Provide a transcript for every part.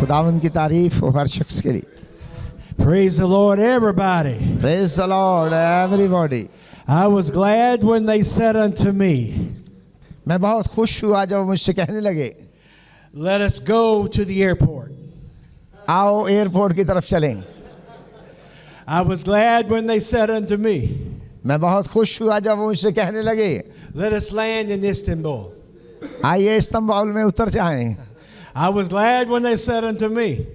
खुदावंद की तारीफ हो हर शख्स के लिए. Praise the Lord, everybody. Praise the Lord, everybody. I was glad when they said unto me, मैं बहुत खुश हुआ जब मुझसे कहने लगे, let us go to the airport. आओ एयरपोर्ट की तरफ चलें. I was glad when they said unto me, मैं बहुत खुश हुआ जब वो मुझसे कहने लगे, let us land in Istanbul. आइए इस्तांबुल में उतर जाएं. I was glad when they said unto me,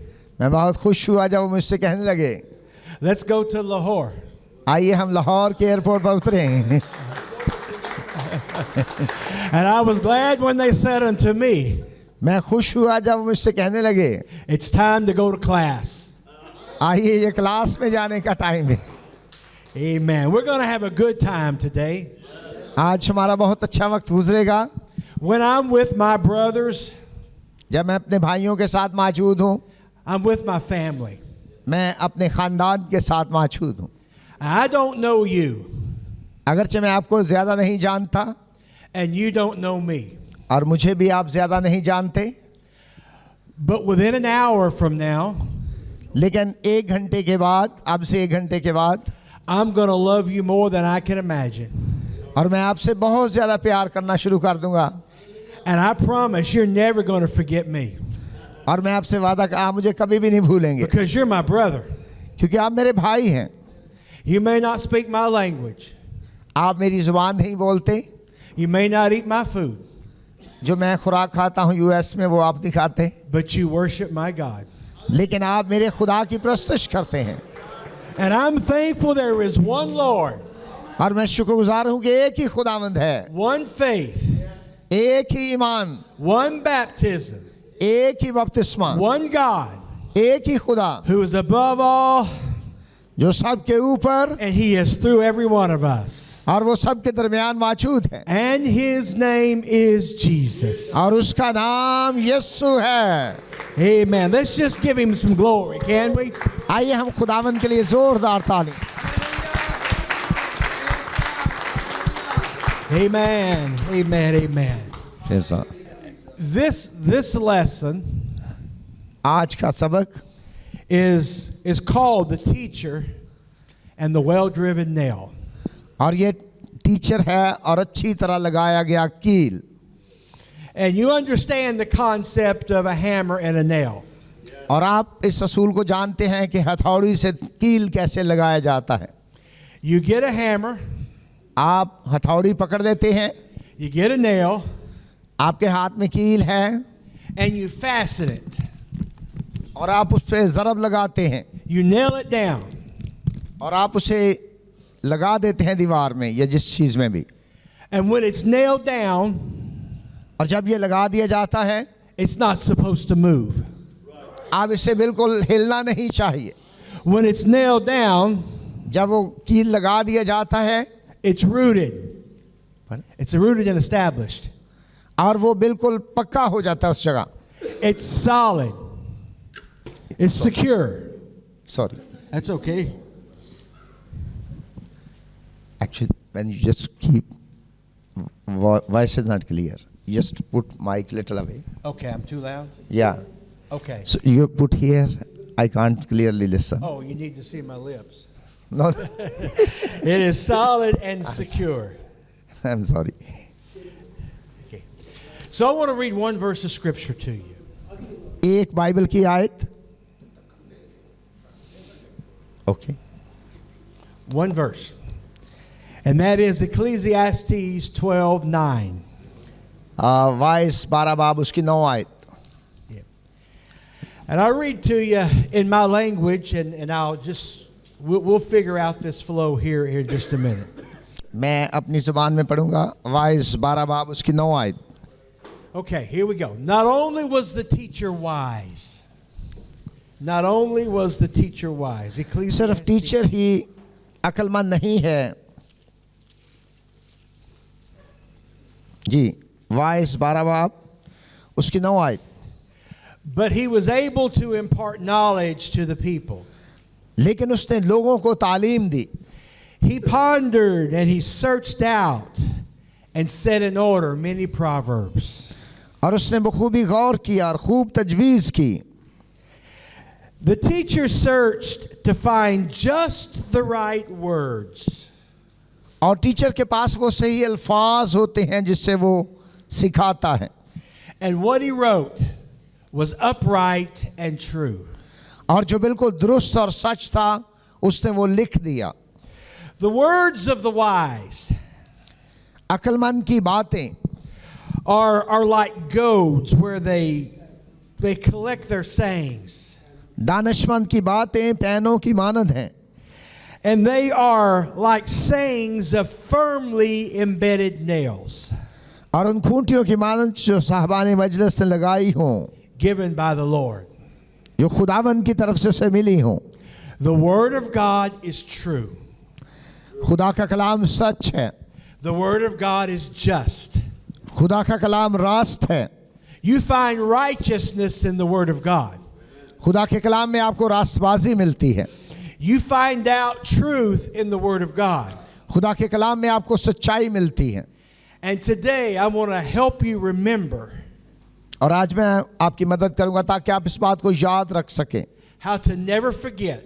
मैं बहुत खुश हुआ जब वो मुझसे कहने लगे, let's go to Lahore. आइए हम लाहौर के एयरपोर्ट पर उतरें. And I was glad when they said unto me, मैं खुश हुआ जब वो मुझसे कहने लगे, it's time to go to class. आइए ये क्लास में जाने का टाइम है. Amen. We're going to have a good time today. आज हमारा बहुत अच्छा वक्त गुजरेगा. When I'm with my brothers, जब मैं अपने भाइयों के साथ मौजूद हूँ, I'm with my family. मैं अपने ख़ानदान के साथ मौजूद हूँ. I don't know you, अगरचे मैं आपको ज़्यादा नहीं जानता and you don't know me. और मुझे भी आप ज़्यादा नहीं जानते, But within an hour from now, लेकिन एक घंटे के बाद, अब से एक घंटे के बाद, I'm going to love you more than I can imagine. और मैं आपसे बहुत ज़्यादा प्यार करना शुरू कर दूँगा. And I promise you're never going to forget me. और मैं आपसे वादा कर, आप मुझे कभी भी नहीं भूलेंगे, Because you're my brother. क्योंकि आप मेरे भाई हैं. You may not speak my language. आप मेरी ज़ुबान नहीं बोलते. You may not eat my food. जो मैं खुराक खाता हूँ यूएस में वो आप नहीं खाते, But you worship my God. लेकिन आप मेरे खुदा की प्रस्तुत करते हैं. And I'm thankful there is one Lord, और मैं शुक्रगुजार हूँ कि एक ही खुदावंद है, one faith, एक ही ईमान, one baptism, एक ही बपतिस्मा, one God एक ही खुदा who is above all, जो सब के ऊपर and He is through every one of us. और वो सब के दरमियान मौजूद है. And His name is Jesus. और उसका नाम यीशु है. Amen. Let's just give Him some glory, can we? आइए हम खुदावंद के लिए जोरदार ताली. Amen. Amen. Amen. This lesson आज का सबक is called the teacher and the well-driven nail. और ये टीचर है और अच्छी तरह लगाया गया कील. And you understand the concept of a hammer and a nail. और आप इस असूल को जानते हैं कि हथौड़ी से कील कैसे लगाया जाता है. You get a hammer, आप हथौड़ी पकड़ देते हैं, you get a nail, आपके हाथ में कील है, and you fasten it. और आप उस पर ज़रब लगाते हैं, You nail it down. और आप उसे लगा देते हैं दीवार में या जिस चीज़ में भी. And when it's nailed down, और जब ये लगा दिया जाता है, it's not supposed to move. आप इसे बिल्कुल हिलना नहीं चाहिए. When it's nailed down, जब वो कील लगा दिया जाता है, it's rooted. It's rooted and established. और वो बिल्कुल पक्का हो जाता है उस जगह. It's solid. It's secure. Sorry. That's okay. Actually, when you just keep voice is not clear, you just put mic little away. Okay, I'm too loud? Yeah. Okay. So you put here, I can't clearly listen. Oh, you need to see my lips. No, It is solid and secure. I'm sorry. Okay. So I want to read one verse of scripture to you. एक Bible की आयत. Okay. One verse. And that is Ecclesiastes 12:9. Vice 12 बाब उसकी 9 आयत. And I'll read to you in my language, and I'll just, we'll figure out this flow here in just a minute. मैं अपनी ज़ुबान में पढ़ूंगा. वाइस 12 बाब उसकी 9 आयत. Okay, here we go. Not only was the teacher wise. Not only was the teacher wise. सिर्फ teacher ही अक्लमंद नहीं है. जी, वाइस 12 बाब उसकी 9 आयत. But he was able to impart knowledge to the people. लेकिन उसने लोगों को तालीम दी. He pondered and he searched out and set in order many proverbs. और उसने बखूबी गौर किया और खूब तजवीज़ की. The teacher searched to find just the right words. और टीचर के पास वो सही अल्फाज होते हैं जिससे वो सिखाता है. And what he wrote was upright and true. और जो बिल्कुल दुरुस्त और सच था उसने वो लिख दिया. The words of the wise अक्लमंद की बातें are like goads where they collect their sayings. दानिशमंद की बातें पैनों की मानद हैं. And they are like sayings of firmly embedded nails और उन खूंटियों की मानद जो साहबान मजलिस ने लगाई हों, given by the Lord. जो खुदावंद की तरफ से उसे मिली हों. The word of God is true. खुदा का कलाम सच है. The word of God is just. खुदा का कलाम रास्त है. You find righteousness in the word of God. खुदा के कलाम में आपको रास्तबाजी मिलती है. You find out truth in the word of God. खुदा के कलाम में आपको सच्चाई मिलती है. And today I want to help you remember और आज मैं आपकी मदद करूंगा ताकि आप इस बात को याद रख सकें how to never forget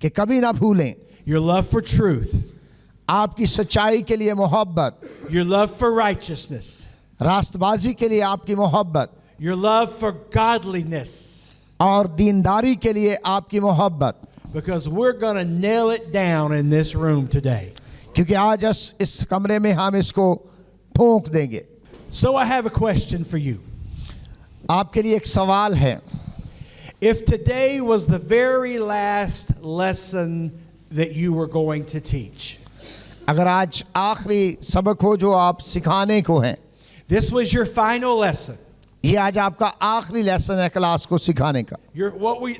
कि कभी ना भूलें your love for truth, आपकी सच्चाई के लिए मोहब्बत, your love for righteousness, रास्तबाजी के लिए आपकी मोहब्बत your love for godliness, और दीनदारी के लिए आपकी मोहब्बत. because we're going to nail it down in this room today. क्योंकि आज इस कमरे में हम इसको ठोक देंगे. So I have a question for you. आपके लिए एक सवाल है. If today was the very last lesson that you were going to teach, अगर आज आखिरी सबक हो जो आप सिखाने को हैं, this was your final lesson. ये आज आपका आखिरी लेसन है क्लास को सिखाने का.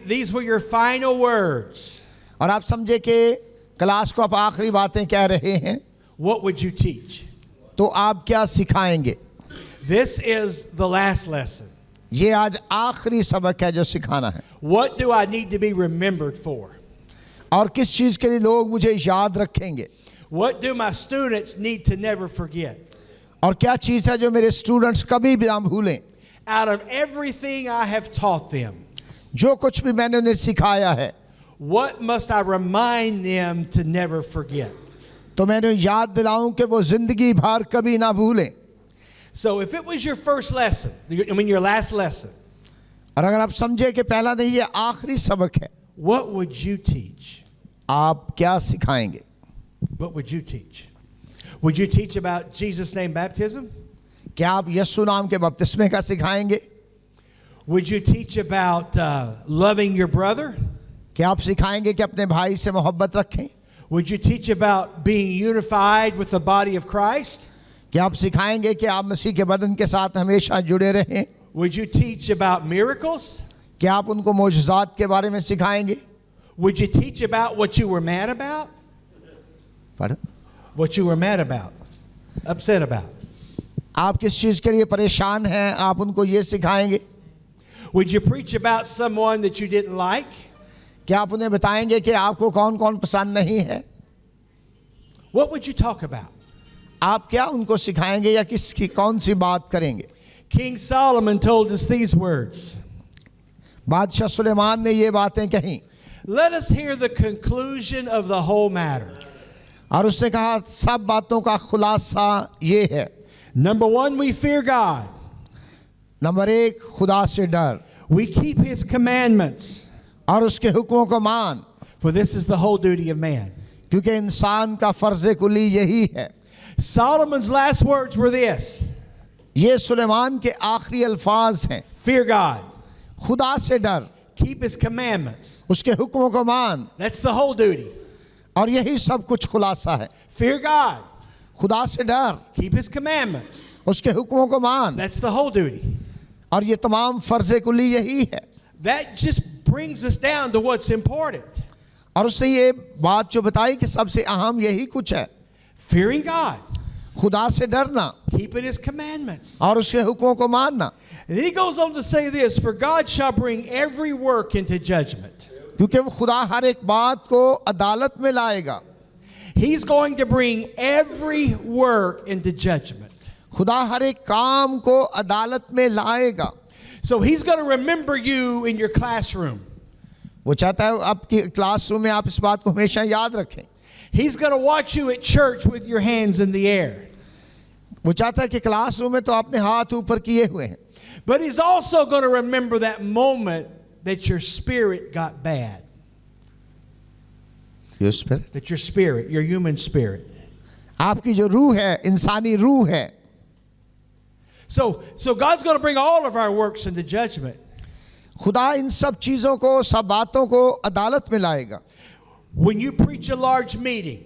These were your final words. और आप समझे कि क्लास को आप आखिरी बातें कह रहे हैं, What would you teach? तो आप क्या सिखाएंगे? This is the last lesson. ये आज आखिरी सबक है जो सिखाना है. What do I need to be remembered for? और किस चीज़ के लिए लोग मुझे याद रखेंगे? What do my students need to never forget? और क्या चीज़ है जो मेरे स्टूडेंट्स कभी भी ना भूलें? Out of everything I have taught them, जो कुछ भी मैंने उन्हें सिखाया है, what must I remind them to never forget? तो मैंने याद दिलाऊं कि वो जिंदगी भर कभी ना भूलें. So if it was your first lesson, your last lesson, और अगर आप समझे कि पहला नहीं ये आखिरी सबक है, what would you teach? आप क्या सिखाएंगे? What would you teach? Would you teach about Jesus' name baptism? क्या आप यीशु नाम के बपतिस्मे का सिखाएंगे? Would you teach about loving your brother? क्या आप सिखाएंगे कि अपने भाई से मोहब्बत रखें? Would you teach about being unified with the body of Christ? क्या आप सिखाएंगे कि आप मसीह के बदन के साथ हमेशा जुड़े रहें? Would you teach about miracles? क्या आप उनको मोजज़ात के बारे में सिखाएंगे? Would you teach about what you were mad about? पढ़. What you were mad about, upset about? आप किस चीज़ के लिए परेशान हैं, आप उनको ये सिखाएंगे? Would you preach about someone that you didn't like? क्या आप उन्हें बताएंगे कि आपको कौन कौन पसंद नहीं है? What would you talk about? आप क्या उनको सिखाएंगे या किसकी कौन सी बात करेंगे? King Solomon told us these words. बादशाह सुलेमान ने ये बातें कहीं Let us hear the conclusion of the whole matter. और उसने कहा सब बातों का खुलासा ये है. Number one, we fear God. Number एक, खुदा से डर We keep His commandments, और उसके हुक्मों को मान, for this is the whole duty of man. क्योंकि इंसान का फर्ज कुली यही है. Solomon's last words were this: ये सुलेमान के आखिरी अल्फाज हैं. fear God, खुदा से डर, keep His commandments. उसके हुक्मों को मान, That's the whole duty. और यही सब कुछ खुलासा है. Fear God, खुदा से डर, keep His commandments. उसके हुक्मों को मान, That's the whole duty. और ये तमाम फर्ज कुली यही है. That just brings us down to what's important. और उसने ये बात जो बताई कि सबसे अहम यही कुछ है. Fearing God, खुदा से डरना keeping His commandments. और उसके हुक्मों को मानना. And then he goes on to say this: for God shall bring every work into judgment. क्योंकि वो खुदा हर एक बात को अदालत में लाएगा. He's going to bring every work into judgment. खुदा हर एक काम को अदालत में लाएगा. So He's going to remember you in your classroom. वो चाहता है आपकी क्लासरूम में आप इस बात को हमेशा याद रखें। He's going to watch you at church with your hands in the air. वो चाहता है कि क्लासरूम में तो आपने हाथ ऊपर किए हुए हैं, But he's also going to remember that moment that your spirit got bad. That your spirit, your human spirit. आपकी जो रूह है, इंसानी रूह है। So God's going to bring all of our works into judgment. खुदा इन सब चीज़ों को, सब बातों को अदालत में लाएगा। When you preach a large meeting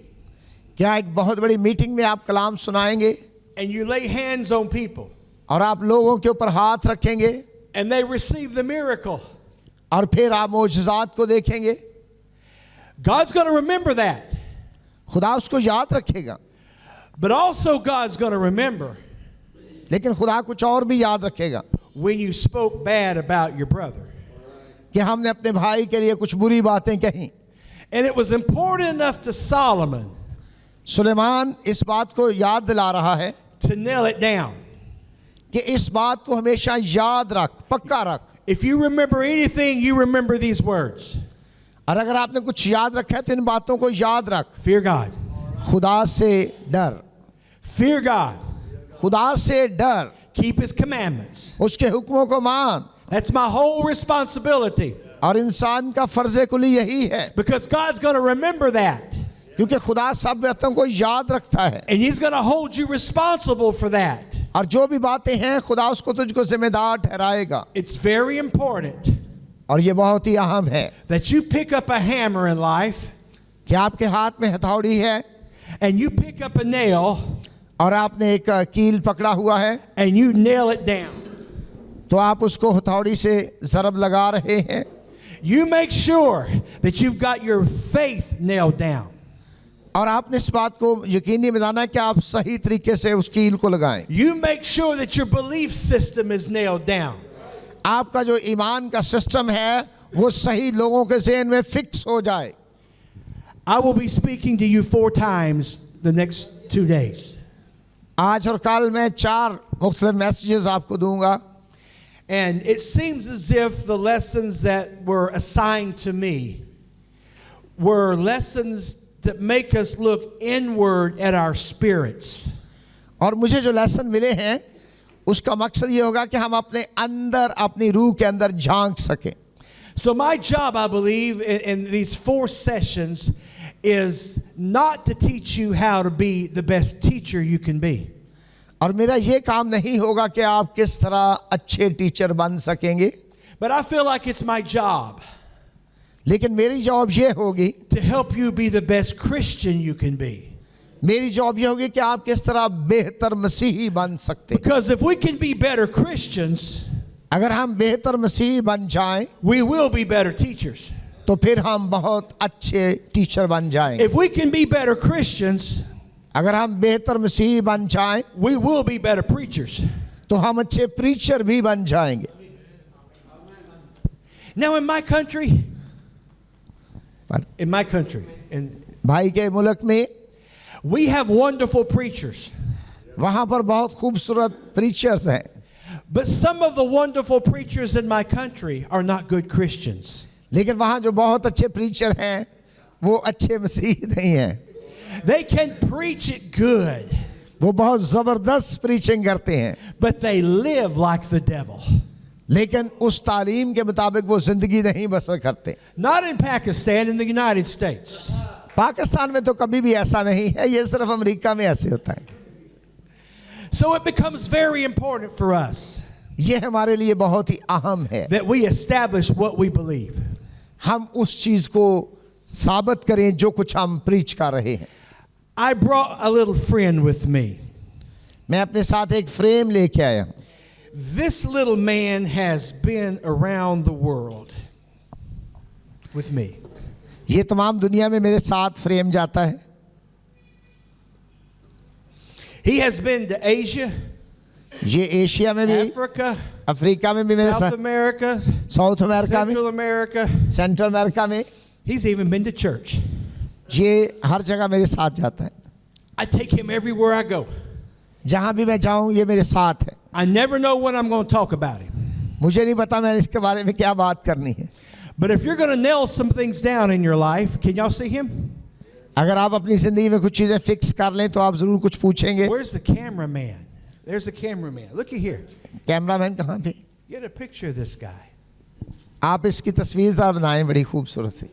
क्या एक बहुत बड़ी मीटिंग में आप कलाम सुनाएंगे and you lay hands on people और आप लोगों के ऊपर हाथ रखेंगे and they receive the miracle, और फिर आप मौजज़ात को देखेंगे, God's going to remember that. खुदा उसको याद रखेगा। But also God's going to remember लेकिन खुदा कुछ और भी याद रखेगा when you spoke bad about your brother. कि हमने अपने भाई के लिए कुछ बुरी बातें कहीं। And it was important enough to Solomon Suleman इस बात को याद दिला रहा है to nail it down. कि इस बात को हमेशा याद रख, पक्का रख। If you remember anything, you remember these words. और अगर आपने कुछ याद रखा है तो इन बातों को याद रख। Fear God. खुदा से डर, Fear God. खुदा से डर, Keep His commandments. उसके हुक्मों को मान। That's my whole responsibility. और इंसान का फर्ज कुली यही है, Because God's going to remember that. क्योंकि खुदा सब बातों को याद रखता है And He's going to hold you responsible for that. और जो भी बातें हैं खुदा उसको तुझको जिम्मेदार ठहराएगा। It's very important और ये बहुत ही अहम है that you pick up a hammer in life कि आपके हाथ में हथौड़ी है and you pick up a nail और आपने एक कील पकड़ा हुआ है and you nail it down. तो आप उसको हथौड़ी से ज़रब लगा रहे हैं। You make sure that you've got your faith nailed down. और आपने इस बात को यकीनी बनाना है कि आप सही तरीके से उस कील को लगाएं। You make sure that your belief system is nailed down. आपका जो ईमान का सिस्टम है वो सही लोगों के ज़हन में फिक्स हो जाए। I will be speaking to you 4 times the next 2 days. आज और कल मैं 4 मुख्तलिफ मैसेजेस आपको दूंगा। And it seems as if the lessons that were assigned to me were lessons that make us look inward at our spirits. और मुझे जो लेसन मिले हैं उसका मकसद ये होगा कि हम अपने अंदर, अपनी रूह के अंदर झांक सकें। So my job, I believe, in these 4 sessions is not to teach you how to be the best teacher you can be. और मेरा ये काम नहीं होगा कि आप किस तरह अच्छे टीचर बन सकेंगे, But I feel like it's my job लेकिन मेरी जॉब ये होगी, to help you be the best Christian you can be. मेरी जॉब ये होगी कि आप किस तरह बेहतर मसीही बन सकते हैं। Because if we can be better Christians, अगर हम बेहतर मसीही बन जाएं we will be better teachers. तो फिर हम बहुत अच्छे टीचर बन जाएंगे। If we can be better Christians, अगर हम बेहतर मसीही बन जाएं we will be better preachers. तो हम अच्छे प्रीचर भी बन जाएंगे। Now in my country, in भाई के मुल्क में we have wonderful preachers. वहाँ पर बहुत खूबसूरत प्रीचर्स हैं, But some of the wonderful preachers in my country are not good Christians. लेकिन वहाँ जो बहुत अच्छे प्रीचर हैं वो अच्छे मसीही नहीं हैं। They can preach it good, वो बहुत ज़बरदस्त प्रीचिंग करते हैं, but they live like the devil. लेकिन उस तालीम के मुताबिक वो ज़िंदगी नहीं बसर करते। Not in Pakistan, in the United States. Pakistan में तो कभी भी ऐसा नहीं है, ये सिर्फ अमेरिका में ऐसे होता है। So it becomes very important for us ये हमारे लिए बहुत ही अहम है that we establish what we believe. हम उस चीज़ को साबित करें जो कुछ हम प्रीच कर रहे हैं। I brought a little friend with me. मैं अपने साथ एक फ्रेम लेके आया हूँ। This little man has been around the world with me. ये तमाम दुनिया में मेरे साथ फ्रेम जाता है। He has been to Asia, ये एशिया में भी, Africa, अफ्रीका में भी मेरे South साथ, America, साउथ अमेरिका में, Central America. सेंट्रल अमेरिका में, He's even been to church. ये हर जगह मेरे साथ जाता है। I take him everywhere I go. जहाँ भी मैं जाऊँ ये मेरे साथ है। I never know when I'm going to talk about him. मुझे नहीं पता मैं इसके बारे में क्या बात करनी है, But if you're going to nail some things down in your life, can y'all see him? अगर आप अपनी ज़िंदगी में कुछ चीज़ें फिक्स कर लें तो आप ज़रूर कुछ पूछेंगे। Where's the cameraman? There's the cameraman. Look at here. Cameraman कहाँ पे? Get a picture of this guy. आप इसकी तस्वीर ज़रा बनाएं बड़ी खूबसूरत सी।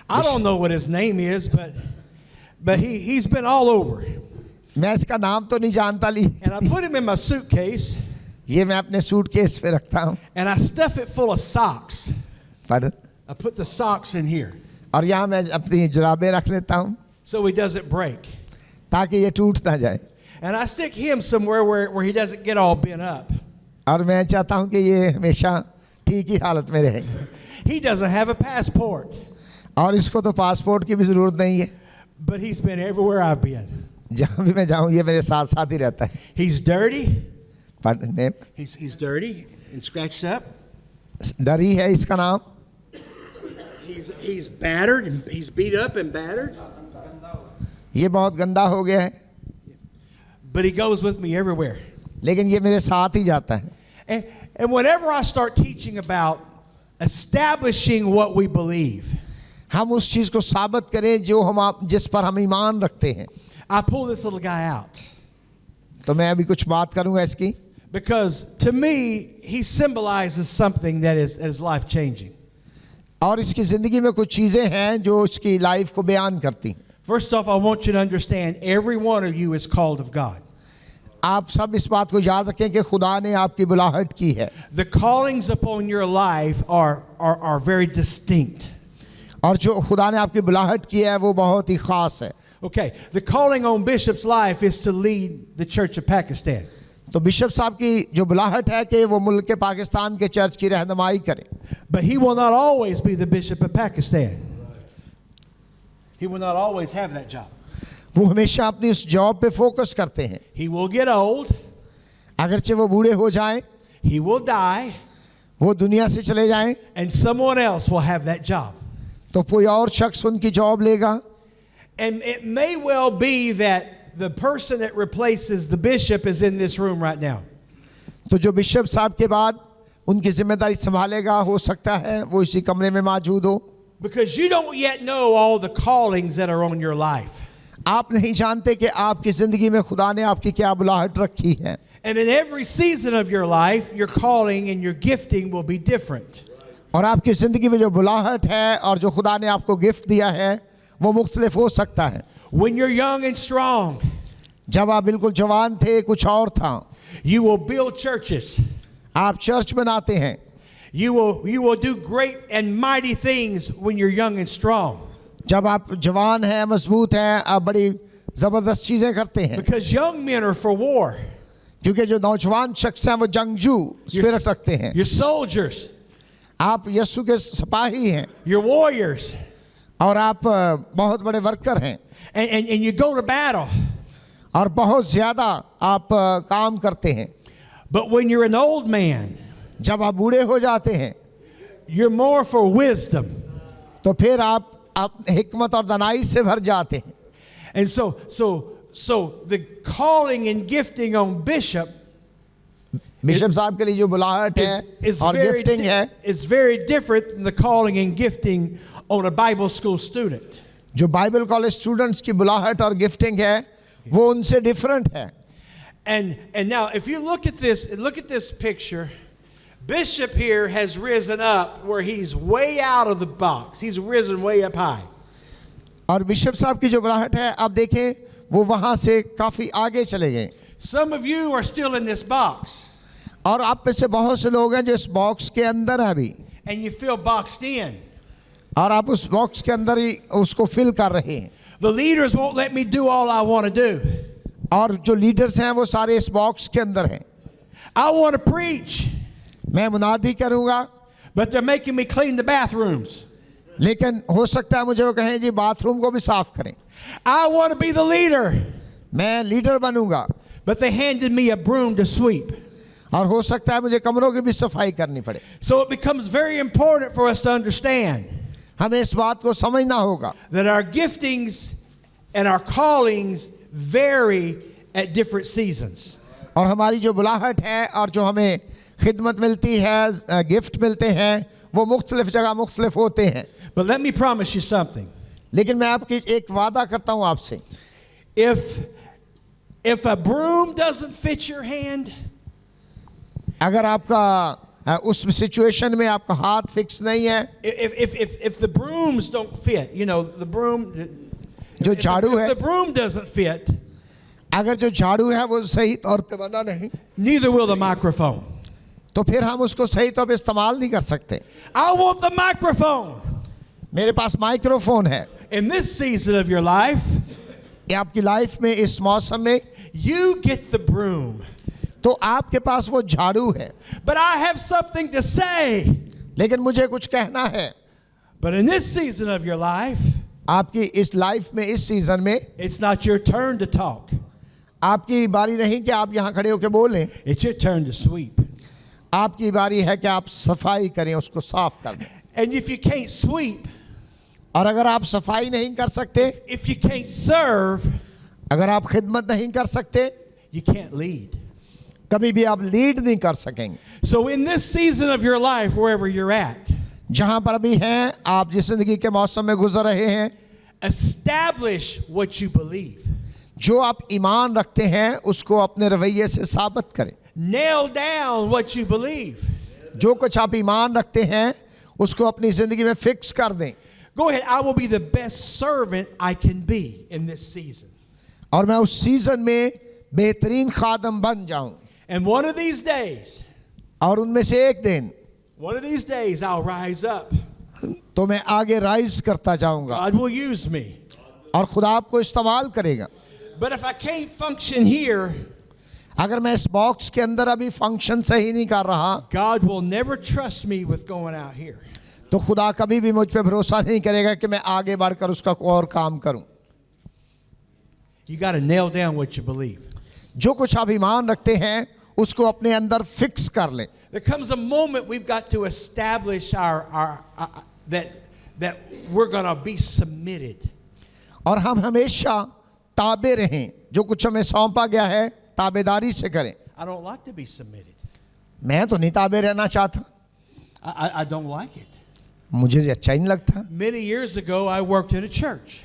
I don't know what his name is, but he's been all over. मैं इसका नाम तो नहीं जानता ली, And I put him in my suitcase, ये मैं अपने सूटकेस पे रखता हूँ। and I stuff it full of socks. पर I put the socks in here और यहाँ मैं अपनी जुराबें रख लेता हूँ so he doesn't break. ताकि ये टूट ना जाए। And I stick him somewhere where he doesn't get all bent up. और मैं चाहता हूँ कि ये हमेशा ठीक ही हालत में रहे। He doesn't have a passport, और इसको तो पासपोर्ट की भी ज़रूरत नहीं है। but he's been everywhere I've been. जहाँ भी मैं जाऊँ ये मेरे साथ साथ ही रहता है। He's dirty. पढ़ने He's dirty and scratched up. डरी है इसका नाम। He's battered and he's beat up and battered. ये बहुत गंदा हो गया है, But he goes with me everywhere. लेकिन ये मेरे साथ ही जाता है। And whenever I start teaching about establishing what we believe, हम उस चीज़ को साबित करें जो जिस पर हम ईमान रखते हैं, I pull this little guy out. तो मैं अभी कुछ बात करूंगा इसकी। Because to me, he symbolizes something that is life changing. और इसकी ज़िंदगी में कुछ चीज़ें हैं जो इसकी लाइफ को बयान करती हैं। First off, I want you to understand every one of you is called of God. आप सब इस बात को याद रखें कि खुदा ने आपकी बुलाहट की है The callings upon your life are very distinct. और जो खुदा ने आपकी बुलाहट की है वो बहुत ही ख़ास है। Okay, the calling on Bishop's life is to lead the Church of Pakistan. तो बिशप साहब की जो बुलाहट है कि वो मुल्क के पाकिस्तान के चर्च की रहनुमाई करें, But he will not always be the Bishop of Pakistan. He will not always have that job. वो हमेशा अपनी उस जॉब पे फोकस करते हैं। He will get old. अगरचे वो बूढ़े हो जाएं, He will die. वो दुनिया से चले जाएं, And someone else will have that job. तो कोई और शख्स उनकी जॉब लेगा। And it may well be that the person that replaces the bishop is in this room right now. तो जो बिशप साहब के बाद उनकी जिम्मेदारी संभालेगा, हो सकता है वो इसी कमरे में मौजूद हो। Because you don't yet know all the callings that are on your life. आप नहीं जानते कि आपकी ज़िंदगी में खुदा ने आपकी क्या बुलाहट रखी है। And in every season of your life, your calling and your gifting will be different. और आपकी ज़िंदगी में जो बुलाहट है और जो खुदा ने आपको गिफ्ट दिया है वो मुख्तलिफ हो सकता है। When you're young and strong, जब आप बिल्कुल जवान थे कुछ और था। you will build churches. आप चर्च बनाते हैं, You will do great and mighty things when you're young and strong. जब आप जवान हैं मजबूत हैं आप बड़ी ज़बरदस्त चीज़ें करते हैं, Because young men are for war. क्योंकि जो नौजवान शख्स हैं वो जंगजू स्पिरिट रखते हैं। You're soldiers. आप यीशु के सिपाही हैं You're warriors. और आप बहुत बड़े वर्कर हैं And you go to battle. और बहुत ज़्यादा आप काम करते हैं। But when you're an old man, जब आप बूढ़े हो जाते हैं you're more for wisdom. तो फिर आप हिकमत और दानाई से भर जाते हैं। And so the calling and gifting on bishop bishop साहब के लिए जो बुलाहट है is और गिफ्टिंग है it's very different than the calling and gifting on a Bible school student. जो बाइबल कॉलेज स्टूडेंट्स की बुलाहट और गिफ्टिंग है वो उनसे डिफरेंट है। And now if you look at this picture, Bishop here has risen up where he's way out of the box. He's risen way up high. और bishop साहब की जो बुलाहट है आप देखें वो वहाँ से काफ़ी आगे चले गए। Some of you are still in this box और आप में से बहुत से लोग हैं जो इस बॉक्स के अंदर हैं अभी, and you feel boxed in. और आप उस बॉक्स के अंदर ही उसको फिल कर रहे हैं। The leaders won't let me do all I want to do. और जो लीडर्स हैं वो सारे इस बॉक्स के अंदर हैं। I want to preach, मैं मुनादी करूँगा but they're making me clean the bathrooms. लेकिन हो सकता है मुझे वो कहें जी बाथरूम को भी साफ करें। I want to be the leader, मैं लीडर बनूंगा but they handed me a broom to sweep. और हो सकता है मुझे कमरों की भी सफाई करनी पड़े। So it becomes very important for us to understand हमें इस बात को समझना होगा that our giftings and our callings vary at different seasons. और हमारी जो बुलाहट है और जो हमें खिदमत मिलती है, गिफ्ट मिलते हैं, वो मुख्तलिफ जगह मुख्तलिफ होते हैं। But let me promise you something. लेकिन मैं आपकी एक वादा करता हूँ आपसे, If a broom doesn't fit your hand, अगर आपका उस सिचुएशन में आपका हाथ फिक्स नहीं है, if the brooms don't fit, you know, the broom, जो if झाड़ू है, the broom doesn't fit, अगर जो झाड़ू है वो सही तौर पे बना नहीं, neither will the microphone. तो फिर हम उसको सही तौर पे इस्तेमाल नहीं कर सकते। I want the microphone. मेरे पास माइक्रोफोन है। In this season of your life, ये आपकी लाइफ में इस मौसम में, you get the broom. तो आपके पास वो झाड़ू है, But I have something to say. लेकिन मुझे कुछ कहना है। But in this season of your life, आपकी इस लाइफ में, इस सीजन में it's not your turn to talk. आपकी बारी नहीं कि आप यहाँ खड़े होकर बोलें, It's your turn to sweep. आपकी बारी है कि आप सफाई करें, उसको साफ कर दें। And if you can't sweep, और अगर आप सफाई नहीं कर सकते, if you can't serve, अगर आप खिदमत नहीं कर सकते, you can't lead. कभी भी आप लीड नहीं कर सकेंगे। So in this season of your life, wherever you're at, जहाँ पर अभी हैं, आप जिस जिंदगी के मौसम में गुजर रहे हैं, establish what you believe. जो आप ईमान रखते हैं उसको अपने रवैये से साबित करें। Nail down what you believe. जो कुछ आप ईमान रखते हैं उसको अपनी जिंदगी में फिक्स कर दें। Go ahead. I will be the best servant I can be in this season. और मैं उस सीजन में बेहतरीन खादम बन जाऊं, And one of these days, और उनमें से एक दिन I'll rise up. तो मैं आगे राइज करता जाऊंगा God will use me. और खुदा आपको इस्तेमाल करेगा। But if I can't function here, अगर मैं इस बॉक्स के अंदर अभी फंक्शन सही नहीं कर रहा, God will never trust me with going out here. तो खुदा कभी भी मुझ पे भरोसा नहीं करेगा कि मैं आगे बढ़कर उसका और काम करूं। You got to nail down what you believe. जो कुछ आप ईमान रखते हैं उसको अपने अंदर फिक्स कर लें। There comes a moment we've got to establish that we're going to be submitted. और हम हमेशा ताबे रहें, जो कुछ हमें सौंपा गया है ताबेदारी से करें। I don't like to be submitted. मैं तो नहीं ताबे रहना चाहता, I don't like it. मुझे ये अच्छा ही नहीं लगता। Many years ago, I worked at a church.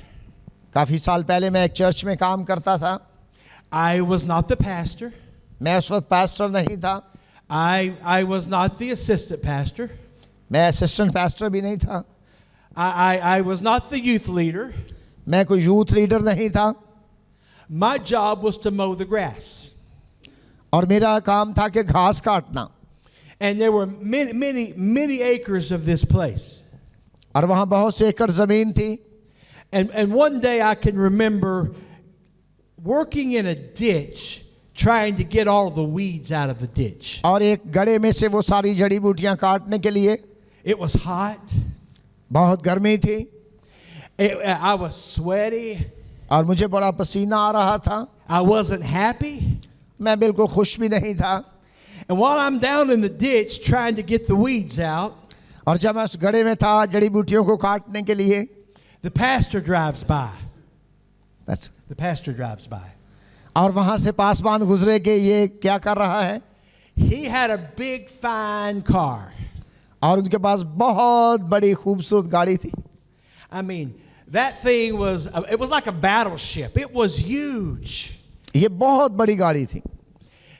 काफ़ी साल पहले मैं एक चर्च में काम करता था। I was not the pastor. मैं उस वक्त पास्टर नहीं था, I was not the assistant pastor. मैं असिस्टेंट पास्टर भी नहीं था, I was not the youth leader. मैं कोई यूथ लीडर नहीं था, My job was to mow the grass. और मेरा काम था कि घास काटना। And there were many acres of this place. और वहाँ बहुत से एकड़ ज़मीन थी। And one day I can remember working in a ditch, trying to get all the weeds out of the ditch. और एक गड्ढे में से वो सारी जड़ी बूटियाँ काटने के लिए। It was hot. बहुत गर्मी थी I was sweaty. और मुझे बड़ा पसीना आ रहा था। I wasn't happy. मैं बिल्कुल खुश भी नहीं था। And while I'm down in the ditch trying to get the weeds out, और जब मैं उस गड्ढे में था जड़ी बूटियों को काटने के लिए, the pastor drives by. बस, The pastor drives by. और वहाँ से पासवान गुजरे कि ये क्या कर रहा है। He had a big fine car. और उनके पास बहुत बड़ी खूबसूरत गाड़ी थी। I mean, that thing was, it was like a battleship. It was huge. ये बहुत बड़ी गाड़ी थी।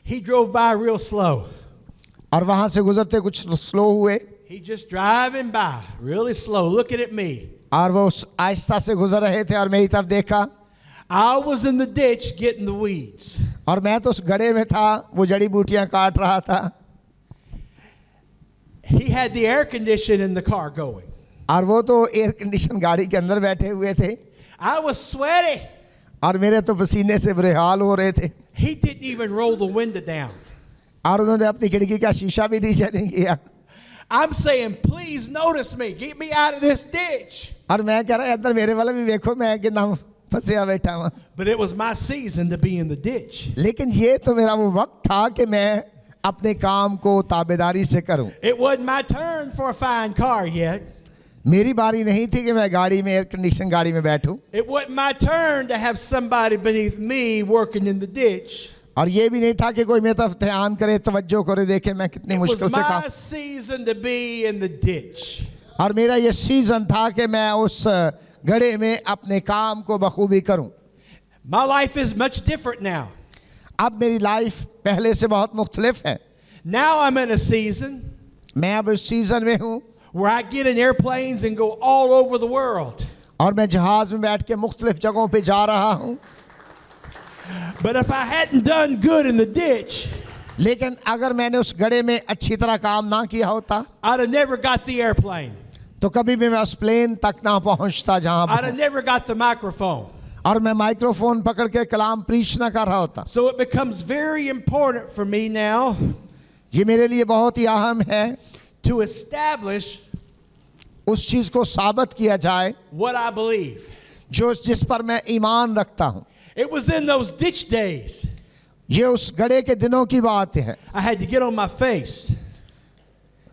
He drove by real slow. और वहाँ से गुजरते कुछ स्लो हुए, He just driving by really slow, looking at me. और वो आहिस्ता से गुजर रहे थे और मेरी तरफ देखा। I was in the ditch getting the weeds. और मैं तो उस गड्ढे में था, वो जड़ी बूटियाँ काट रहा था। He had the air condition in the car going. और वो तो एयर कंडीशन गाड़ी के अंदर बैठे हुए थे। I was sweaty. और मेरे तो पसीने से बुरे हाल हो रहे थे। He didn't even roll the window down. और उन्होंने अपनी खिड़की का शीशा भी नीचे नहीं किया। I'm saying, please notice me. Get me out of this ditch. और मैं कह रहा अंदर मेरे वाला भी देखो, मैं कितना फंसिया बैठा हुआ। But it was my season to be in the ditch. लेकिन ये तो मेरा वो वक्त था कि मैं अपने काम को ताबेदारी से करूं। It wasn't my turn for a fine car yet. मेरी बारी नहीं थी कि मैं गाड़ी में, एयर कंडीशन गाड़ी में बैठूं। It wasn't my turn to have somebody beneath me working in the ditch. और ये भी नहीं था कि कोई मेरी तरफ ध्यान करे, तवज्जो करे, देखे मैं कितनी It was मुश्किल से काम। my season to be in the ditch. और मेरा ये सीजन था कि मैं उस गड्ढे में अपने काम को बखूबी करूं। My life is much different now. अब मेरी लाइफ पहले से बहुत मुख्तलिफ है। Now I'm in a season मैं अब इस सीजन में हूं where I get in airplanes and go all over the world. और मैं जहाज में बैठ के मुख्तलिफ जगहों पे जा रहा हूं। But if I hadn't done good in the ditch, लेकिन अगर मैंने उस गड्ढे में अच्छी तरह काम ना किया होता I'd have never got the airplane. तो कभी भी मैं उस प्लेन तक ना पहुंचता जहां I'd have never got the microphone. और मैं माइक्रोफोन पकड़ के कलाम प्रीच ना कर रहा होता। So it becomes very important for me now ये मेरे लिए बहुत ही अहम है to establish उस चीज को साबित किया जाए what I believe. जिस पर मैं ईमान रखता हूं। It was in those ditch days ये उस गड्ढे के दिनों की बात है I had to get on my face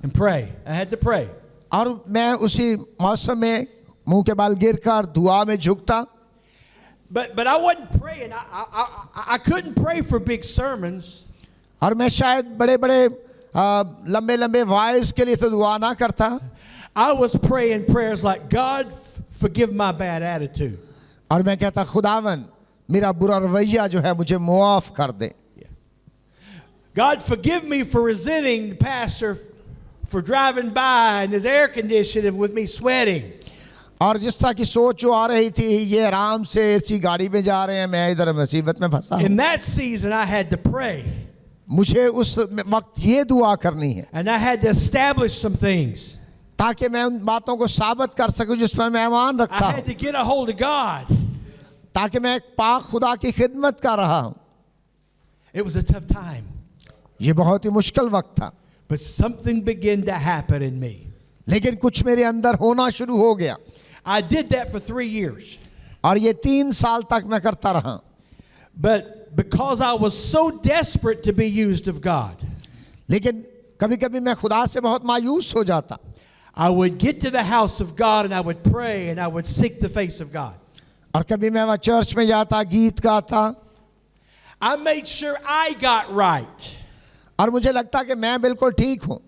and pray. I had to pray. और मैं उसी मौसम में मुंह के बाल गिरकर दुआ में झुकता। But I wasn't praying. I couldn't pray for big sermons. और मैं शायद बड़े बड़े लंबे लंबे वॉइस के लिए तो दुआ ना करता। I was praying prayers like, God, forgive my bad attitude. और मैं कहता खुदावन मेरा बुरा रवैया जो है मुझे मुआफ कर दे। God, forgive me for resenting the pastor for driving by in his air conditioning with me sweating. और जिस तरह की सोच जो आ रही थी ये आराम से ऐसी गाड़ी में जा रहे हैं, मैं इधर मुसीबत में फंसा हूं। In that season, I had to pray. मुझे उस वक्त ये दुआ करनी है And I had to establish some things. ताकि मैं उन बातों को साबित कर सकूं जिस पर मैं ईमान I रखता हूं, had to get a hold of God. ताकि मैं एक पाक खुदा की खिदमत कर रहा हूं। It was a tough time. ये बहुत ही मुश्किल वक्त था, But something began to happen in me. लेकिन कुछ मेरे अंदर होना शुरू हो गया I did that for 3 years. और ये 3 साल तक मैं करता रहा। But because I was so desperate to be used of God, लेकिन कभी कभी मैं खुदा से बहुत मायूस हो जाता I would get to the house of God and I would pray and I would seek the face of God. और कभी मैं वहाँ चर्च में जाता, गीत गाता I made sure I got right. और मुझे लगता कि मैं बिल्कुल ठीक हूँ।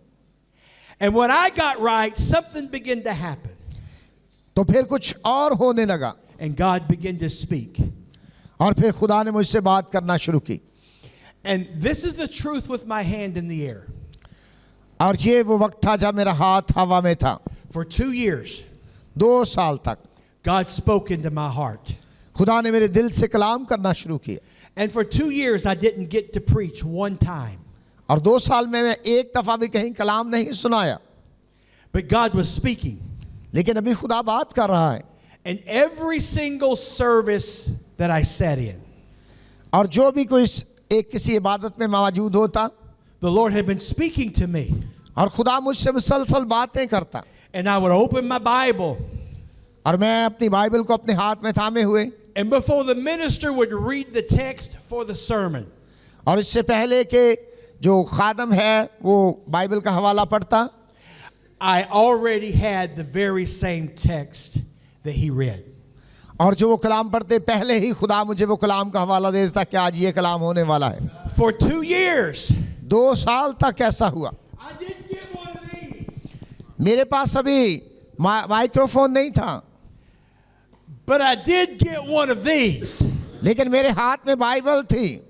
And when I got right, something began to happen. तो फिर कुछ और होने लगा And God began to speak. और फिर खुदा ने मुझसे बात करना शुरू की। And this is the truth with my hand in the air. और ये वो वक्त था जब मेरा हाथ हवा में था। For 2 years, 2 साल तक God spoke into my heart. खुदा ने मेरे दिल से कलाम करना शुरू किया। And for 2 years, I didn't get to preach one time. और 2 साल में मैं एक दफा भी कहीं कलाम नहीं सुनाया, But God was speaking. लेकिन अभी खुदा बात कर रहा है। And every single service that I sat in, और जो भी कोई एक किसी इबादत में मौजूद होता the Lord had been speaking to me. और खुदा मुझसे मुसलसल बातें करता And I would open my Bible. और मैं अपनी बाइबल को अपने हाथ में थामे हुए And before the minister would read the text for the sermon, और इससे पहले के जो खादम है वो बाइबल का हवाला पढ़ता, I already had the very same text that he read. और जो वो कलाम पढ़ते पहले ही खुदा मुझे वो कलाम का हवाला दे देता कि आज ये कलाम होने वाला है। For 2 years, 2 साल तक ऐसा हुआ। I didn't get one of these, मेरे पास अभी माइक्रोफोन नहीं था, but I did get one of these. लेकिन मेरे हाथ में बाइबल थी।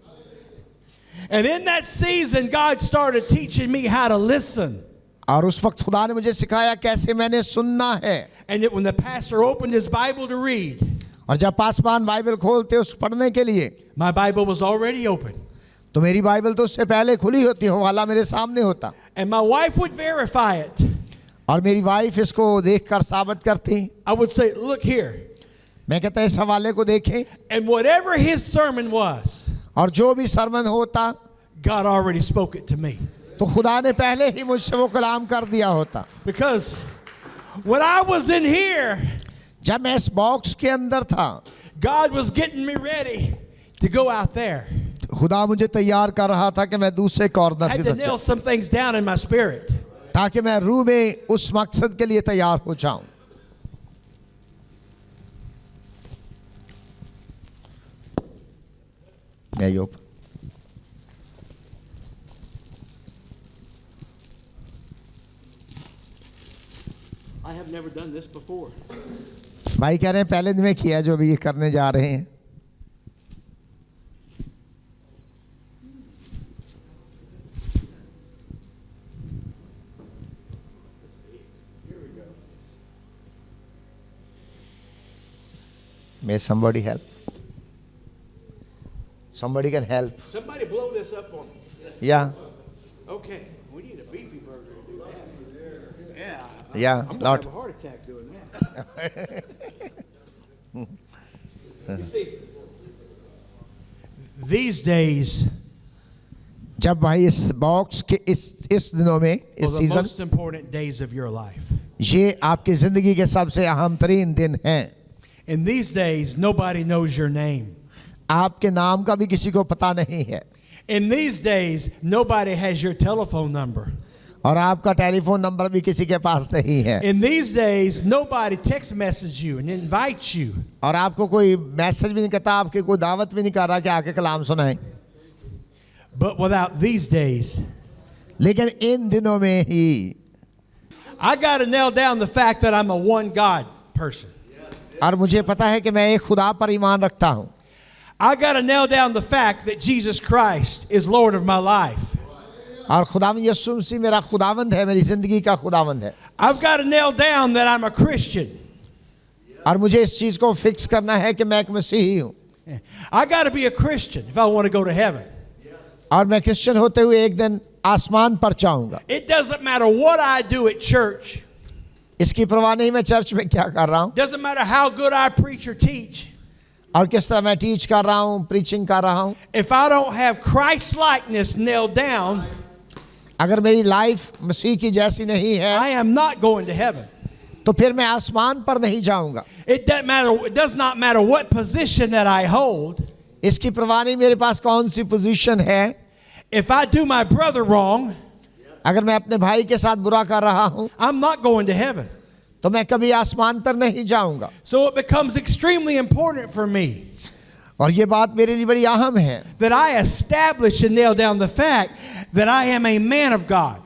And in that season, God started teaching me how to listen. और उस वक्त खुदा ने मुझे सिखाया कैसे मैंने सुनना है। And when the pastor opened his Bible to read, और जब पासवान बाइबल खोलते उस पढ़ने के लिए, my Bible was already open. तो मेरी बाइबल तो उससे पहले खुली होती, हवाला मेरे सामने होता And my wife would verify it. और मेरी वाइफ इसको देखकर साबित करती। I would say, look here. मैं कहता इस हवाले को देखें, And whatever his sermon was, और जो भी सरमन होता God already spoke it to me. तो खुदा ने पहले ही मुझसे वो कलाम कर दिया होता। Because when I was in here, जब मैं इस बॉक्स के अंदर था, God was getting me ready to go out there. खुदा मुझे तैयार कर रहा था कि मैं दूसरे I कॉर्नर had की to तरफ nail जाऊं, some things down in my spirit. ताकि मैं रूह में उस मकसद के लिए तैयार हो जाऊं। मैं यूप have never done this before. भाई कह रहे हैं पहले दिन में किया जो अभी ये करने जा रहे हैं. May somebody help? Somebody can help. Somebody blow this up for me. Yeah, Okay, we need a beefy burger to do that. Yeah. yeah, I'm gonna lot. have a heart attack doing that. You see, these days जब भाई इस box के इस दिनों में are इस the season most important days of your life. ये आपकी जिंदगी के सबसे अहम तरीन दिन हैं. In these days, nobody knows your name. आपके नाम का भी किसी को पता नहीं है In these days, nobody has your telephone number. और आपका टेलीफोन नंबर भी किसी के पास नहीं है In these days, nobody text messages you and invites you. और आपको कोई मैसेज भी नहीं करता, आपकी कोई दावत भी नहीं कर रहा कि आके कलाम सुनाएं. But without these days, लेकिन इन दिनों में ही I got to nail down the fact that I'm a one God person. और मुझे पता है कि मैं एक खुदा पर ईमान रखता हूँ I got to nail down the fact that Jesus Christ is Lord of my life. और खुदावंद यीशु मसीह मेरा खुदावंद है, मेरी जिंदगी का खुदावंद है. I've got to nail down that I'm a Christian. और मुझे इस चीज को फिक्स करना है कि मैं एक मसीही हूँ I got to be a Christian if I want to go to heaven. और मैं क्रिश्चियन होते हुए एक दिन आसमान पर जाऊंगा. It doesn't matter what I do at church. इसकी परवाह नहीं मैं चर्च में क्या कर रहा हूँ Doesn't matter how good I preach or teach. और किस तरह मैं टीच कर रहा हूँ, प्रीचिंग कर रहा हूँ. If I don't have Christ's likeness nailed down, अगर मेरी लाइफ मसीह की जैसी नहीं है I am not going to heaven. तो फिर मैं आसमान पर नहीं जाऊंगा. It doesn't matter. It does not matter what position that I hold. इसकी परवाह नहीं मेरे पास कौन सी पोजीशन है. If I do my brother wrong, अगर मैं अपने भाई के साथ बुरा कर रहा हूँ I'm not going to heaven. तो मैं कभी आसमान पर नहीं जाऊंगा. So it becomes extremely important for me और ये बात मेरे लिए बड़ी अहम है that I establish and nail down the fact that I am a man of God,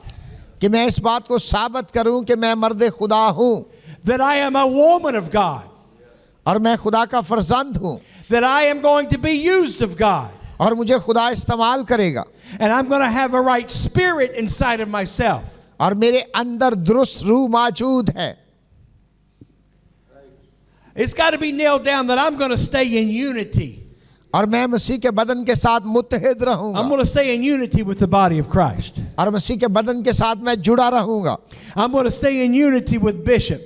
कि मैं इस बात को साबित करूं कि मैं मर्द खुदा हूं that I am a woman of God, और मैं खुदा का फर्जंद हूं that I am going to be used of God, और मुझे खुदा इस्तेमाल करेगा and I'm going to have a right spirit inside of myself. और मेरे अंदर दुरुस्त रूह मौजूद है. It's got to be nailed down that I'm going to stay in unity. और मैं मसीह के बदन के साथ मुत्तहिद रहूंगा I'm going to stay in unity with the body of Christ. और मसीह के बदन के साथ मैं जुड़ा रहूंगा I'm going to stay in unity with Bishop.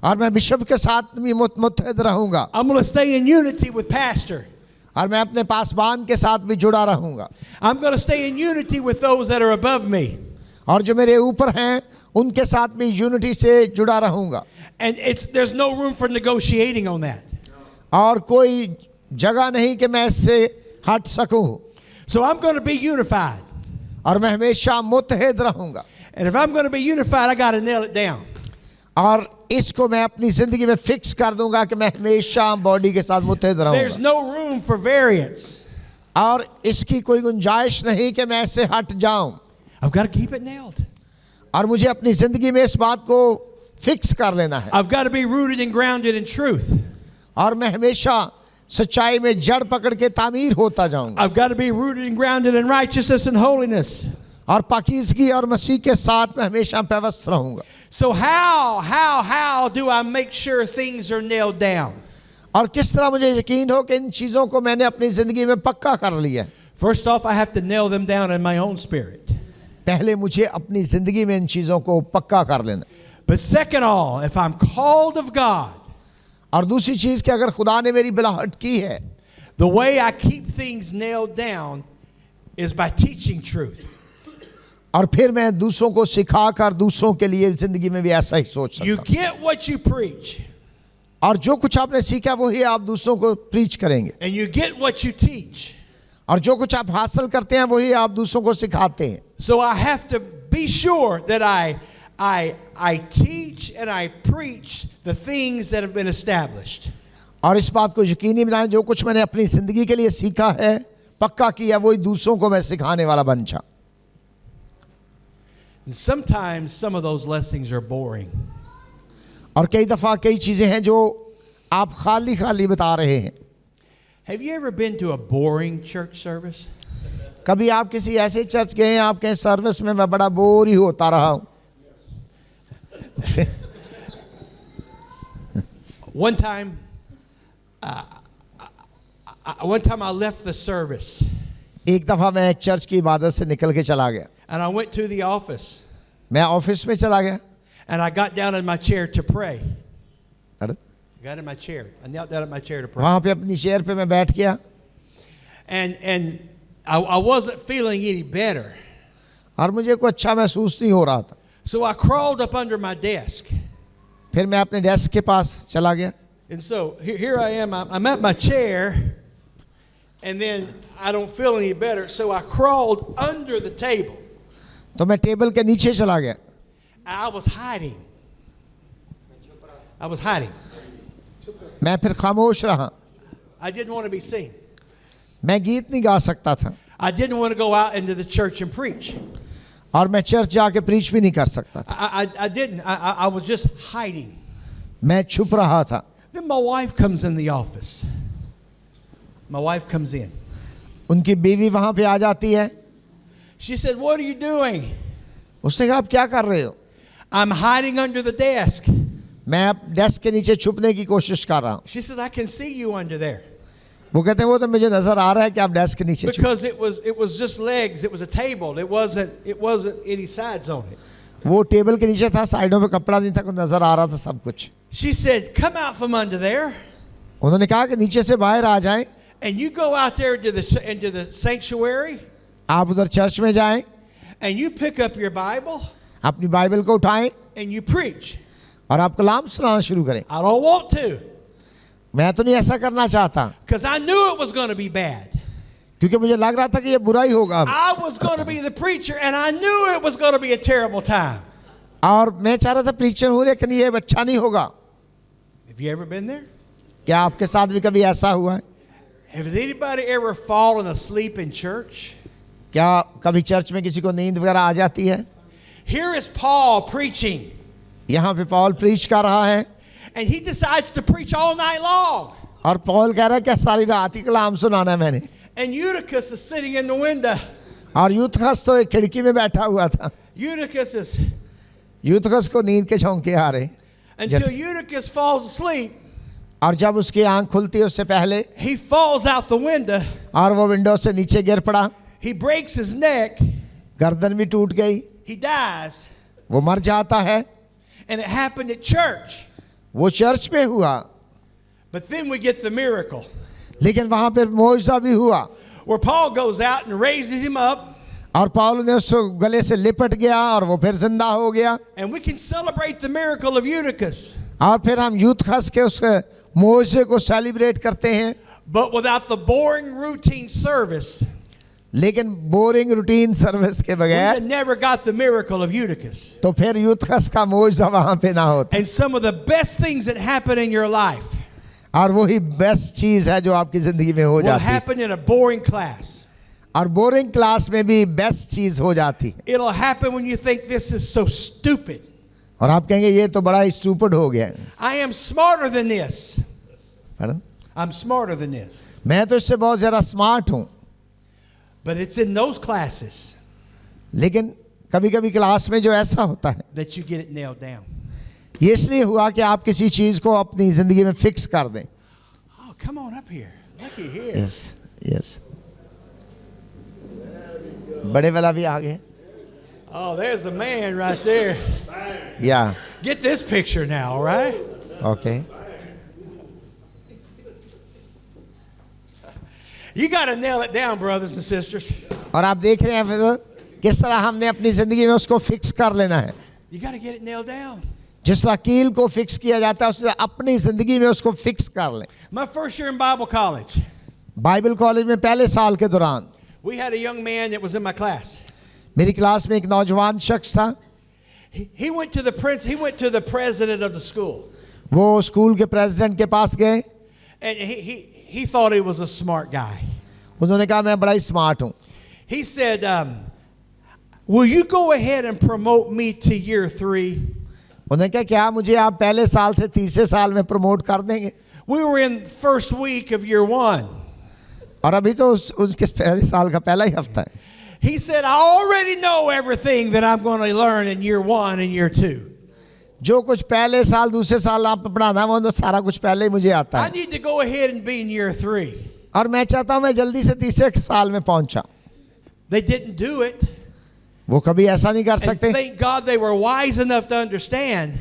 और मैं बिशप के साथ भी मुत्तहिद रहूंगा I'm going to stay in unity with Pastor. और मैं अपने पासबान के साथ भी जुड़ा रहूंगा I'm going to stay in unity with those that are above me. और जो मेरे ऊपर हैं उनके साथ भी यूनिटी से जुड़ा रहूंगा. And there's no room for negotiating on that. और कोई जगह नहीं कि मैं इससे हट सकूं. So I'm going to be unified. और मैं हमेशा मुत्तहिद रहूंगा. And if I'm going to be unified, I got to nail it down. और इसको मैं अपनी जिंदगी में फिक्स कर दूंगा कि मैं हमेशा बॉडी के साथ मुत्तहिद There's रहूंगा no room for variance. और इसकी कोई गुंजाइश नहीं कि मैं इससे हट जाऊं. I've got to keep it nailed. और मुझे अपनी जिंदगी में इस बात को फिक्स कर लेना है. I've got to be rooted and grounded in truth. और मैं हमेशा सच्चाई में जड़ पकड़ के तामीर होता जाऊंगा. I've got to be rooted and grounded in righteousness and holiness. और पाकीज़गी और मसीह के साथ मैं हमेशा पेवस्त रहूंगा. So how do I make sure things are nailed down? और किस तरह मुझे यकीन हो कि इन चीज़ों को मैंने अपनी ज़िंदगी में पक्का कर लिया है. First off, I have to nail them down in my own spirit. पहले मुझे अपनी ज़िंदगी में इन चीज़ों को पक्का कर लेना. But second all, if I'm called of God, और दूसरी चीज़ कि अगर खुदा ने मेरी बिलाहट की है the way I keep things nailed down is by teaching truth. और फिर मैं दूसरों को सिखा कर दूसरों के लिए ज़िंदगी में भी ऐसा ही सोच You सकता हूं. get what you preach, और जो कुछ आपने सीखा वही आप दूसरों को प्रीच करेंगे. and you get what you teach. और जो कुछ आप हासिल करते हैं वही आप दूसरों को सिखाते हैं. So I have to be sure that I teach and I preach the things that have been established. और इस बात को यकीनी बनाएं जो कुछ मैंने अपनी ज़िंदगी के लिए सीखा है पक्का किया वही दूसरों को मैं सिखाने वाला बन जाऊं. And sometimes some of those lessons are boring. और कई दफ़ा कई चीज़ें हैं जो आप खाली खाली बता रहे हैं. Have you ever been to a boring church service? कभी आप किसी ऐसे चर्च गए हैं, आप कहें सर्विस में मैं बड़ा बोर ही होता रहा हूँ. One time I left the service एक दफ़ा मैं चर्च की इबादत से निकल के चला गया. and I went to the office मैं ऑफिस में चला गया. and I got down in my chair to pray. अरे, I got in my chair. I knelt down in my chair to pray. वहाँ पे अपनी चेयर पे मैं बैठ गया And I wasn't feeling any better. और मुझे कोई अच्छा महसूस नहीं हो रहा था. So I crawled up under my desk. फिर मैं अपने डेस्क के पास चला गया. And so here I am. I'm at my chair. And then I don't feel any better. So I crawled under the table. तो मैं टेबल के नीचे चला गया. I was hiding. I was hiding. मैं फिर खामोश रहा. I didn't want to be seen. मैं गीत नहीं गा सकता था I didn't want to go out into the church and preach. और मैं चर्च जाके प्रीच भी नहीं कर सकता था. I didn't. I was just hiding. मैं छुप रहा था. Then my wife comes in the office. My wife comes in. उनकी बीवी वहाँ पे आ जाती है. She said, "What are you doing?" उसने कहा आप क्या कर रहे हो? I'm hiding under the desk. मैं अब डेस्क के नीचे छुपने की कोशिश कर रहा हूँ. She says, "I can see you under there." वो कहते हैं वो तो मुझे नजर आ रहा है कि आप डेस्क के नीचे छुप. Because it was just legs. It was a table. It wasn't any sides on it. वो टेबल के नीचे था, साइडों पे कपड़ा नहीं था, कुछ नजर आ रहा था सब कुछ. She said, "Come out from under there, उन्होंने कहा कि नीचे से बाहर आ जाएं, and you go out there into the sanctuary, आप उधर चर्च में जाएं, and you pick up your Bible, अपनी बाइबल को उठाएं and you preach." और आप कलाम सुनाना शुरू करें. I don't want to, मैं तो नहीं ऐसा करना चाहता because I knew it was going to be bad. क्योंकि मुझे लग रहा था कि ये बुरा ही होगा I was going to be the preacher, and I knew it was going to be a terrible time. और मैं चाह रहा था प्रीचर हूँ, लेकिन ये अच्छा नहीं होगा. Have you ever been there? क्या आपके साथ भी कभी ऐसा हुआ है? Has anybody ever fallen asleep in church? क्या कभी चर्च में किसी को नींद वगैरह आ जाती है? Here is Paul preaching, यहाँ पे पॉल प्रीच कर रहा है and he decides to preach all night long. और पॉल कह रहा है कि सारी रात ही कलाम सुनाना है मैंने. And Eutychus is sitting in the window. और यूथकस तो एक खिड़की में बैठा हुआ था. Eutychus is, यूथकस को नींद के झोंके आ रहे. until Eutychus falls asleep, और जब उसकी आंख खुलती है उससे पहले he falls out the window. और वो विंडो से नीचे गिर पड़ा, He breaks his neck. गर्दन भी टूट गई, He dies. वो मर जाता है. And it happened at church. वो चर्च में हुआ, But then we get the miracle लेकिन वहां पर मौजज़ा भी हुआ where Paul goes out and raises him up, और पौल ने उसको गले से लिपट गया और वो फिर जिंदा हो गया. and we can celebrate the miracle of Eutychus. और फिर हम यूथकस के उस मौजज़े को सेलिब्रेट करते हैं, But without the boring routine service, लेकिन बोरिंग रूटीन सर्विस के we बगैर never got the miracle of Eutychus. तो फिर यूथकस का मौजज़ा वहां पे ना होता. And some of the best things that happen in your life और वही बेस्ट चीज है जो आपकी जिंदगी में हो will जाती है. happen in a boring class. और बोरिंग क्लास में भी बेस्ट चीज हो जाती है. It'll happen when you think this is so stupid. और आप कहेंगे ये तो बड़ा स्टूपिड हो गया है. I am smarter than this. Pardon? I'm smarter than this. मैं तो इससे बहुत ज्यादा स्मार्ट हूं. But it's in those classes लेकिन कभी कभी क्लास में जो ऐसा होता है, that you get it nailed down. ये इसलिए हुआ कि आप किसी चीज को अपनी जिंदगी में फिक्स कर दें. Oh, come on up here. Looky here. Yes yes. बड़े वाला भी आ गए. Oh, there's the man right there. या Get this picture now, all right? Okay. You got to nail it down, brothers and sisters. और आप देख रहे हैं फिर किस तरह हमने अपनी जिंदगी में उसको फिक्स कर लेना है. You got to get it nailed down. जिस तरह कील को फिक्स किया जाता है उस तरह अपनी जिंदगी में उसको फिक्स कर लें. My first year in Bible college, Bible college में पहले साल के दौरान we had a young man that was in my class. मेरी क्लास में एक नौजवान शख्स था. He went to the president of the school, वो स्कूल के प्रेसिडेंट के पास गए. and he thought he was a smart guy. उन्होंने कहा मैं बड़ा ही स्मार्ट हूँ. He said, "Will you go ahead and promote me to year 3?" उन्हें क्या मुझे आप पहले साल से तीसरे साल में प्रमोट कर देंगे? We were in first week of year 1. और अभी तो उसके पहले साल का पहला ही हफ्ता है. He said, I already know everything that I'm going to learn in year 1 and year 2. जो कुछ पहले साल दूसरे साल आप पढ़ाना है वो तो सारा कुछ पहले ही मुझे आता I है. need to go ahead and be in year 3. और मैं चाहता हूँ मैं जल्दी से तीसरे साल में पहुंचा. They didn't do it. वो कभी ऐसा नहीं कर And सकते. thank God they were wise enough to understand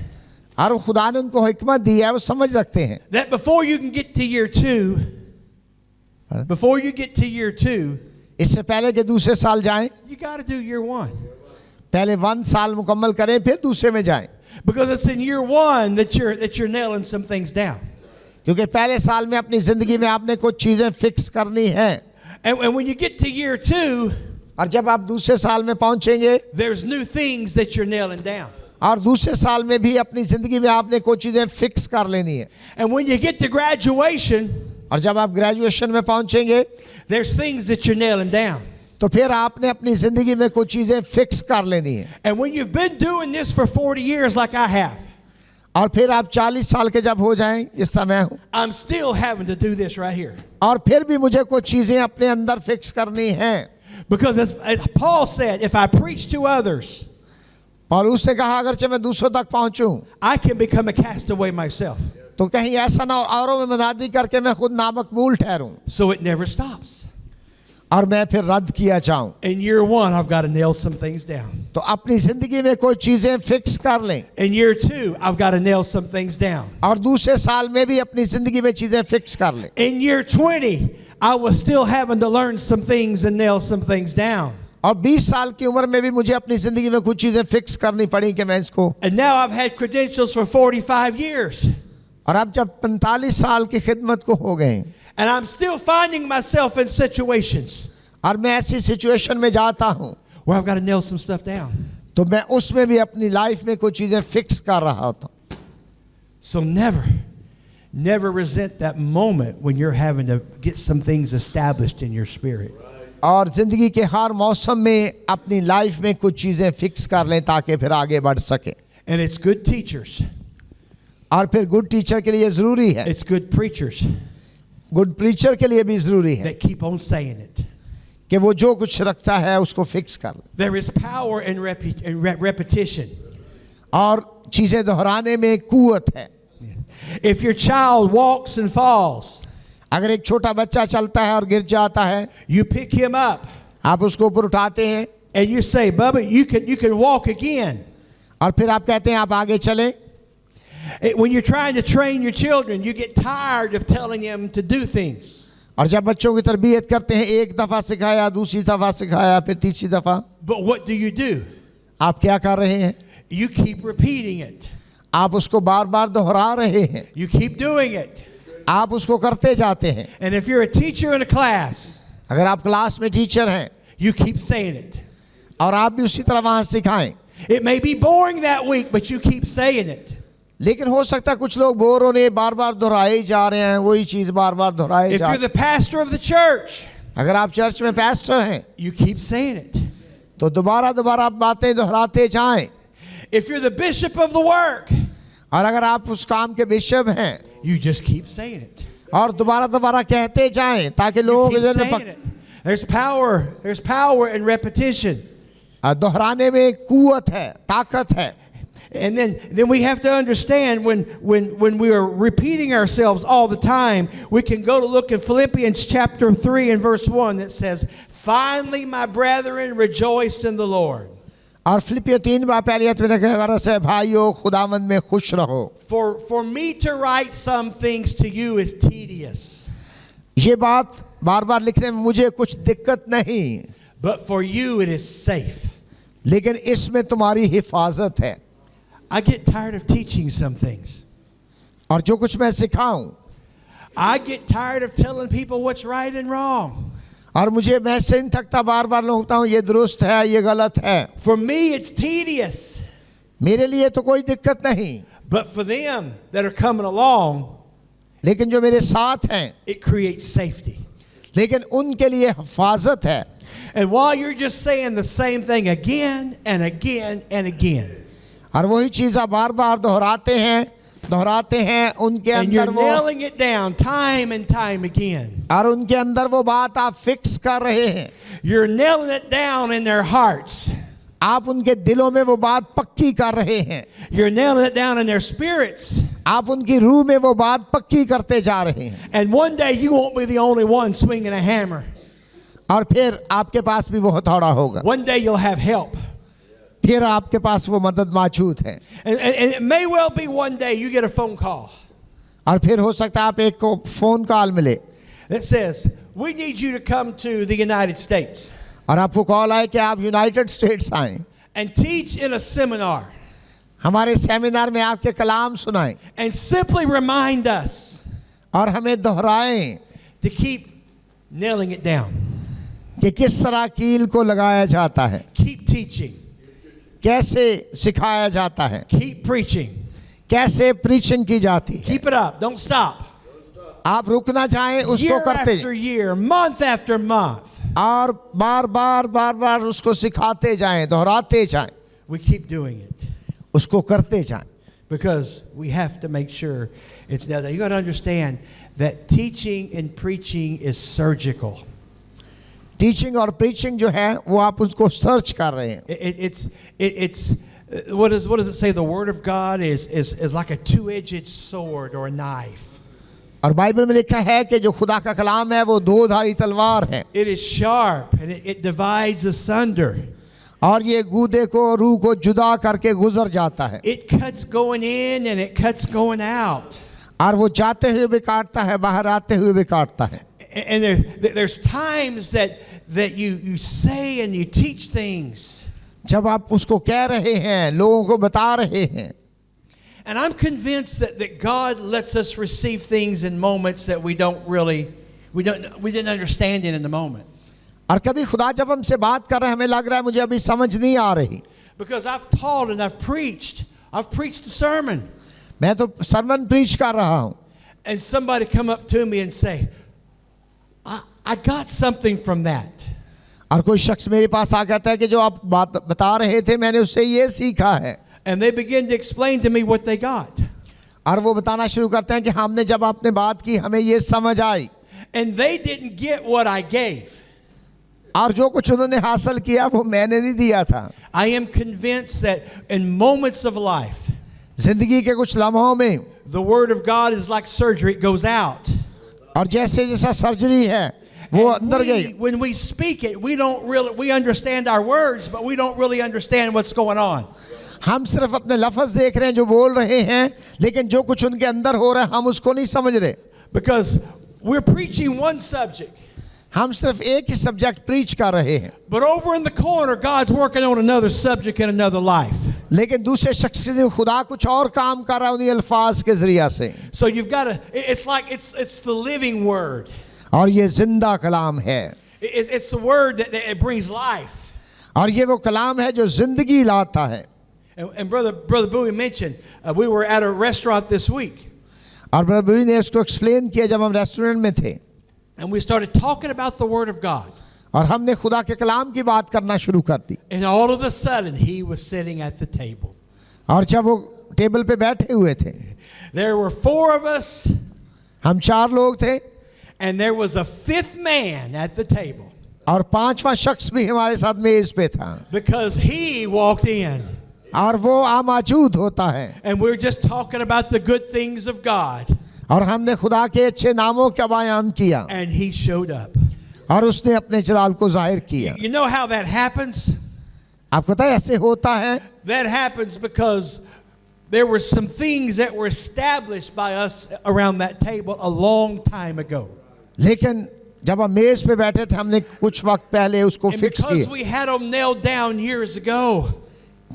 और खुदा ने उनको हिकमत दी है, वो समझ रखते हैं. that before you can get to year 2, Pardon? before you get to year 2, इससे पहले कि दूसरे साल जाएं, you got to do year 1. पहले 1 साल मुकम्मल करें फिर दूसरे में जाएं. Because it's in year 1 that you're nailing some things down. क्योंकि पहले साल में अपनी जिंदगी में आपने कुछ चीजें फिक्स करनी हैं. And when you get to year 2, और जब आप दूसरे साल में पहुंचेंगे there's new things that you're nailing down. और दूसरे साल में भी अपनी जिंदगी में आपने कुछ चीजें फिक्स कर लेनी है. And when you get to graduation, और जब आप ग्रेजुएशन में पहुंचेंगे there's things that you're nailing down. तो फिर आपने अपनी जिंदगी में कुछ चीजें फिक्स कर लेनी है. And when you've been doing this for 40 years like I have, और फिर आप 40 साल के जब हो जाएं जिस समय हूं, I'm still having to do this right here. और फिर भी मुझे कुछ चीजें अपने अंदर फिक्स करनी हैं. Because as Paul said, if I preach to others, और उसने कहा अगरचे मैं दूसरों तक पहुंचूं I can become a castaway myself. तो कहीं ऐसा ना हो औरों में मदद करके मैं खुद नामकबूल ठहरूं So it never stops. और मैं फिर रद्द किया जाऊं. In year 1, I've got to nail some things down. तो अपनी जिंदगी में कोई चीजें फिक्स कर लें. In year 2, I've got to nail some things down. और दूसरे साल में भी अपनी जिंदगी में चीजें फिक्स कर लें. In year 20, I was still having to learn some things and nail some things down. और 20 साल की उम्र में भी मुझे अपनी जिंदगी में कुछ चीजें फिक्स करनी पड़ी कि मैं इसको. And now I've had credentials for 45 years. और अब जब 45 साल की खिदमत को हो गए And I'm still finding myself in situations और मैं ऐसी सिचुएशन में जाता हूं where I've got to nail some stuff down. तो मैं उसमें भी अपनी लाइफ में कुछ चीजें फिक्स कर रहा होता हूं. So never resent that moment when you're having to get some things established in your spirit. और जिंदगी के हर मौसम में अपनी लाइफ में कुछ चीजें फिक्स कर लें ताकि फिर आगे बढ़ सके. And it's good teachers. और फिर गुड टीचर के लिए जरूरी है, It's good preachers good preacher के लिए भी जरूरी है that keep on saying it. कि वो जो कुछ रखता है उसको फिक्स कर ले. There is power in repetition. और चीजें दोहराने में कुव्वत है. If your child walks and falls, अगर एक छोटा बच्चा चलता है और गिर जाता है, you pick him up आप उसको ऊपर उठाते हैं and you say, Bubba, you can walk again. और फिर आप कहते हैं आप आगे चलें. When you're trying to train your children, you get tired of telling them to do things. और जब बच्चों की तरबियत करते हैं, एक दफा सिखाया, दूसरी दफा सिखाया, फिर तीसरी दफा, But what do? आप क्या कर रहे हैं? You keep repeating it. आप उसको बार बार दोहरा रहे हैं. You keep doing it. आप उसको करते जाते हैं. And if you're a teacher in a class, अगर आप क्लास में टीचर हैं you keep saying it. और आप भी उसी तरह वहां सिखाएं, It may be boring that week, but you keep saying it. लेकिन हो सकता है कुछ लोग बोर होने बार बार दोहराए जा रहे हैं, वही चीज बार बार दोहराए If जा you're रहे the pastor of the church, हैं. अगर आप चर्च में पैस्टर हैं you keep saying it. तो दोबारा दोबारा आप बातें दोहराते जाएं. If you're the bishop of the work, और अगर आप उस काम के बिशप हैं you just keep saying it. और दोबारा दोबारा कहते जाएं ताकि लोगों के Keep जहन में saying it. There's power in repetition. दोहराने में कुव्वत है, ताकत है. And then we have to understand when we are repeating ourselves all the time, we can go to look at Philippians chapter 3 and verse 1 that says, "Finally, my brethren, rejoice in the Lord." और फिलिपियों 3 बार पहली आयत में देखा से भाइयों खुदावंद में खुश रहो. For me to write some things to you is tedious, ये बात बार बार लिखने में मुझे कुछ दिक्कत नहीं, but for you it is safe. लेकिन इसमें तुम्हारी हिफाजत है. I get tired of teaching some things. और जो कुछ मैं सिखाऊं, I get tired of telling people what's right and wrong. और मुझे मैं से नहीं थकता बार बार लोगता हूं ये दुरुस्त है ये गलत है. For me it's tedious, मेरे लिए तो कोई दिक्कत नहीं, but for them that are coming along, लेकिन जो मेरे साथ हैं, it creates safety. लेकिन उनके लिए हिफाजत है. And while you're just saying the same thing again and again and again, और वही चीज़ आप बार बार दोहराते हैं उनके And you're अंदर वो, nailing it down time and time again. और उनके अंदर वो बात आप फिक्स कर रहे हैं, You're nailing it down in their hearts. आप उनके दिलों में वो बात पक्की कर रहे हैं, You're nailing it down in their spirits. आप उनकी रूह में वो बात पक्की करते जा रहे हैं। And one day you won't be the only one swinging a hammer. और फिर आपके पास भी वो हथौड़ा होगा, One day you'll have help. फिर आपके पास वो मदद मौजूद है। And it may well be one day you get a phone call और फिर हो सकता है आप एक को फोन कॉल मिले that says, we need you to come to the United States और आपको कॉल आए कि आप यूनाइटेड स्टेट्स आएं, and teach in a seminar हमारे सेमिनार में आपके कलाम सुनाएं and simply remind us और हमें दोहराएं to keep nailing it down. कि किस तरह कील को लगाया जाता है, Keep teaching. कैसे सिखाया जाता है, Keep preaching. कैसे प्रीचिंग की जाती है। Keep it up. Don't stop. आप रुकना चाहें उसको Year करते after year, month after month, और बार बार उसको सिखाते जाएं, दोहराते जाएं, we keep doing it उसको करते जाएं। because we have to make sure it's done. You got to understand that teaching and preaching is surgical. Teaching और प्रीचिंग जो है वो आप उसको सर्च कर रहे हैं। It's what does it say? The Word of God is like a two-edged sword or a knife. और बाइबल में लिखा है कि जो खुदा का कलाम है वो दो धारी तलवार है It is sharp and it divides asunder. और ये गूदे को रूह को जुदा करके गुजर जाता है It cuts going in and it cuts going out. और वो जाते हुए भी काटता है, बाहर आते हुए भी काटता है। And there's times that you say and you teach things. जब आप उसको कह रहे हैं, लोगों को बता रहे हैं, And I'm convinced that God lets us receive things in moments that we didn't understand it in the moment. और कभी खुदा जब हमसे बात कर रहे हैं हमें लग रहा है मुझे अभी समझ नहीं आ रही, Because I've taught and I've preached a sermon. मैं तो सरमन प्रीच कर रहा हूँ And somebody come up to me and say, I got something from that. और कोई शख्स मेरे पास आ कहता है कि जो आप बात बता रहे थे मैंने उससे ये सीखा है, And they begin to explain to me what they got. और वो बताना शुरू करते हैं कि हमने जब आपने बात की हमें ये समझ आई, And they didn't get what I gave. और जो कुछ उन्होंने हासिल किया वो मैंने नहीं दिया था। I am convinced that in moments of life, जिंदगी के कुछ लम्हों में the Word of God is like surgery. It goes out. और जैसे जैसा सर्जरी है वो अंदर गई, When we speak it, we understand our words, but we don't really understand what's going on. हम सिर्फ अपने लफ्ज़ देख रहे हैं जो बोल रहे हैं, लेकिन जो कुछ उनके अंदर हो रहा है हम उसको नहीं समझ रहे। Because we're preaching one subject, हम सिर्फ एक ही सब्जेक्ट प्रीच कर रहे हैं, but over in the corner, God's working on another subject in another life. लेकिन दूसरे शख्स के लिए खुदा कुछ और काम कर रहा है उन्हीं अल्फाज के जरिया से। So you've got to, it's like it's the living word. और ये जिंदा कलाम है, It's the word that it brings life. और ये वो कलाम है जो जिंदगी लाता है। And brother Bowie mentioned, we were at a restaurant this week, और प्रभु ने इसको एक्सप्लेन किया जब हम रेस्टोरेंट में थे and we started talking about the Word of God. और हमने खुदा के कलाम की बात करना शुरू कर दी। And all of a sudden, he was sitting at the table. और जब वो टेबल पे बैठे हुए थे, There were 4 of us, हम 4 लोग थे and there was a 5th man at the table. और 5वां शख्स भी हमारे साथ मेज पे था, Because he walked in. और वो आमौजूद होता है, And we're just talking about the good things of God. और हमने खुदा के अच्छे नामों का बयान किया And he showed up. और उसने अपने जलाल को जाहिर किया। You know how that happens? आपको पता है ऐसे होता है? That happens because there were some things that were established by us around that table a long time ago. लेकिन जब हम मेज पे बैठे थे हमने कुछ वक्त पहले उसको And फिक्स because किया। we had them nailed down years ago,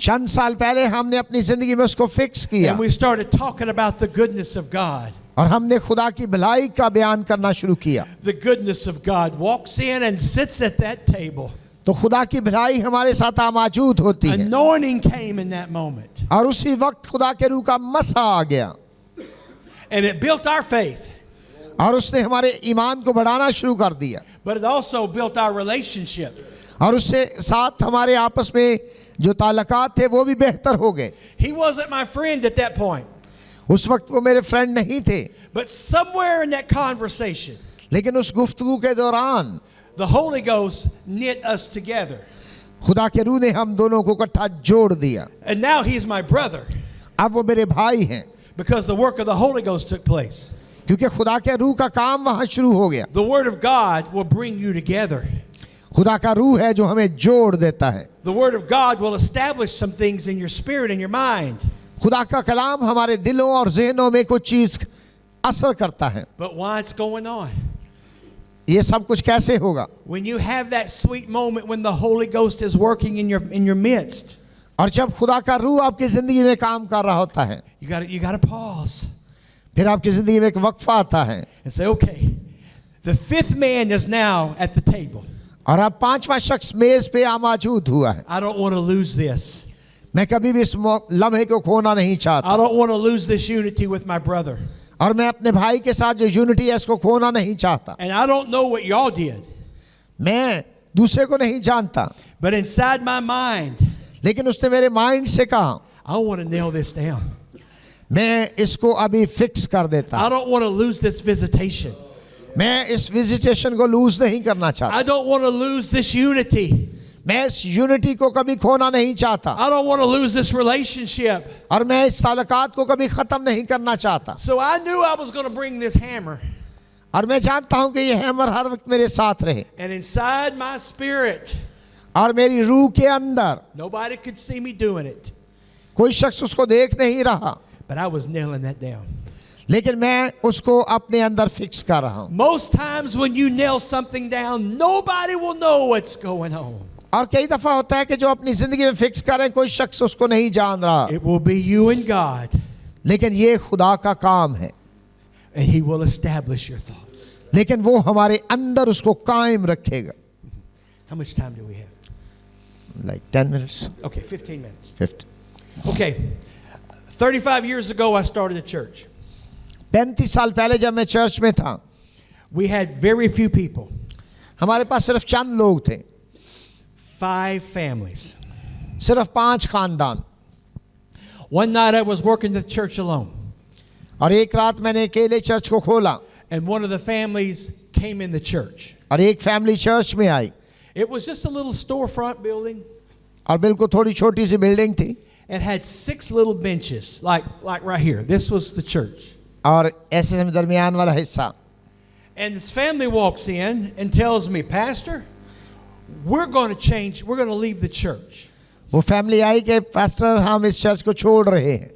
चंद साल पहले हमने अपनी जिंदगी में उसको फिक्स किया and we started talking about the goodness of God. और हमने खुदा की भलाई का बयान करना शुरू किया। The goodness of God walks in and sits at that table. तो खुदा की भलाई हमारे साथ मौजूद होती है Anointing came in that moment. और उसी वक्त खुदा के रूह का मसा आ गया And it built our faith, और उसने हमारे ईमान को बढ़ाना शुरू कर दिया but it also built our relationship. और उससे साथ हमारे आपस में जो ताल्लुकात थे वो भी बेहतर हो गए। He wasn't my friend at that point. उस वक्त वो मेरे फ्रेंड नहीं थे, But somewhere in that conversation, लेकिन उस गुफ्तगू के दौरान the Holy Ghost knit us together. खुदा के रूह ने हम दोनों को इकट्ठा जोड़ दिया। And now he's my brother अब वो मेरे भाई हैं, because the work of the Holy Ghost took place. क्योंकि खुदा के रूह का काम वहाँ शुरू हो गया। The Word of God will bring you together. खुदा का रूह है जो हमें जोड़ देता है। The Word of God will establish some things in your spirit and your mind. खुदा का कलाम हमारे दिलों और जहनों में कुछ चीज असर करता है। But why it's going on? ये सब कुछ कैसे होगा? When you have that sweet moment when the Holy Ghost is working in your midst, और जब खुदा का रूह आपकी जिंदगी में काम कर रहा होता है, you got to pause फिर आपकी जिंदगी में एक वक्फा आता है and say, okay, the fifth man is now at the table. और अब पांचवा शख्स मेज पे मौजूद हुआ है। I don't want to lose this. मैं कभी भी इस लम्हे को खोना नहीं चाहता, I don't want to lose this unity with my brother. और मैं अपने भाई के साथ जो यूनिटी है इसको खोना नहीं चाहता। And I don't know what y'all did, मैं दूसरे को नहीं जानता, but inside my mind, लेकिन उसने मेरे माइंड से कहा I want to nail this down. मैं इसको अभी फिक्स कर देता, I don't want to lose this visitation. मैं इस विजिटेशन को लूज नहीं करना चाहता, I don't want to lose this unity. मैं इस यूनिटी को कभी खोना नहीं चाहता, I don't want to lose this relationship. और मैं इस ताल्लुकात को कभी खत्म नहीं करना चाहता। So I knew I was going to bring this hammer. और मैं जानता हूं कि ये हैमर हर वक्त मेरे साथ रहे, And inside my spirit, और मेरी रूह के अंदर nobody could see me doing it, कोई शख्स उसको देख नहीं रहा, but I was nailing that down. लेकिन मैं उसको अपने अंदर फिक्स कर रहा हूं। Most times when you nail something down, nobody will know what's going on. और कई दफा होता है कि जो अपनी जिंदगी में फिक्स करें कोई शख्स उसको नहीं जान रहा, It will be you and God, लेकिन ये खुदा का काम है, and He will establish your thoughts. लेकिन वो हमारे अंदर उसको कायम रखेगा। How much time do we have? Like 10 minutes, Okay, 15 minutes. 50. Okay, 35 years ago I started a church. 35 साल पहले जब मैं चर्च में था, We had very few people, हमारे पास सिर्फ चंद लोग थे, 5 families. सिर्फ 5 खानदान। One night I was working the church alone, और एक रात मैंने अकेले चर्च को खोला, and one of the families came in the church. और एक फैमिली चर्च में आई, It was just a little storefront building. और बिल्कुल थोड़ी छोटी सी बिल्डिंग थी, It had 6 little benches, like right here. This was the church. और ऐसे दरमियान वाला हिस्सा। And this family walks in and tells me, Pastor, we're going to leave the church. वो फैमिली आई कि पास्टर हम इस चर्च को छोड़ रहे हैं।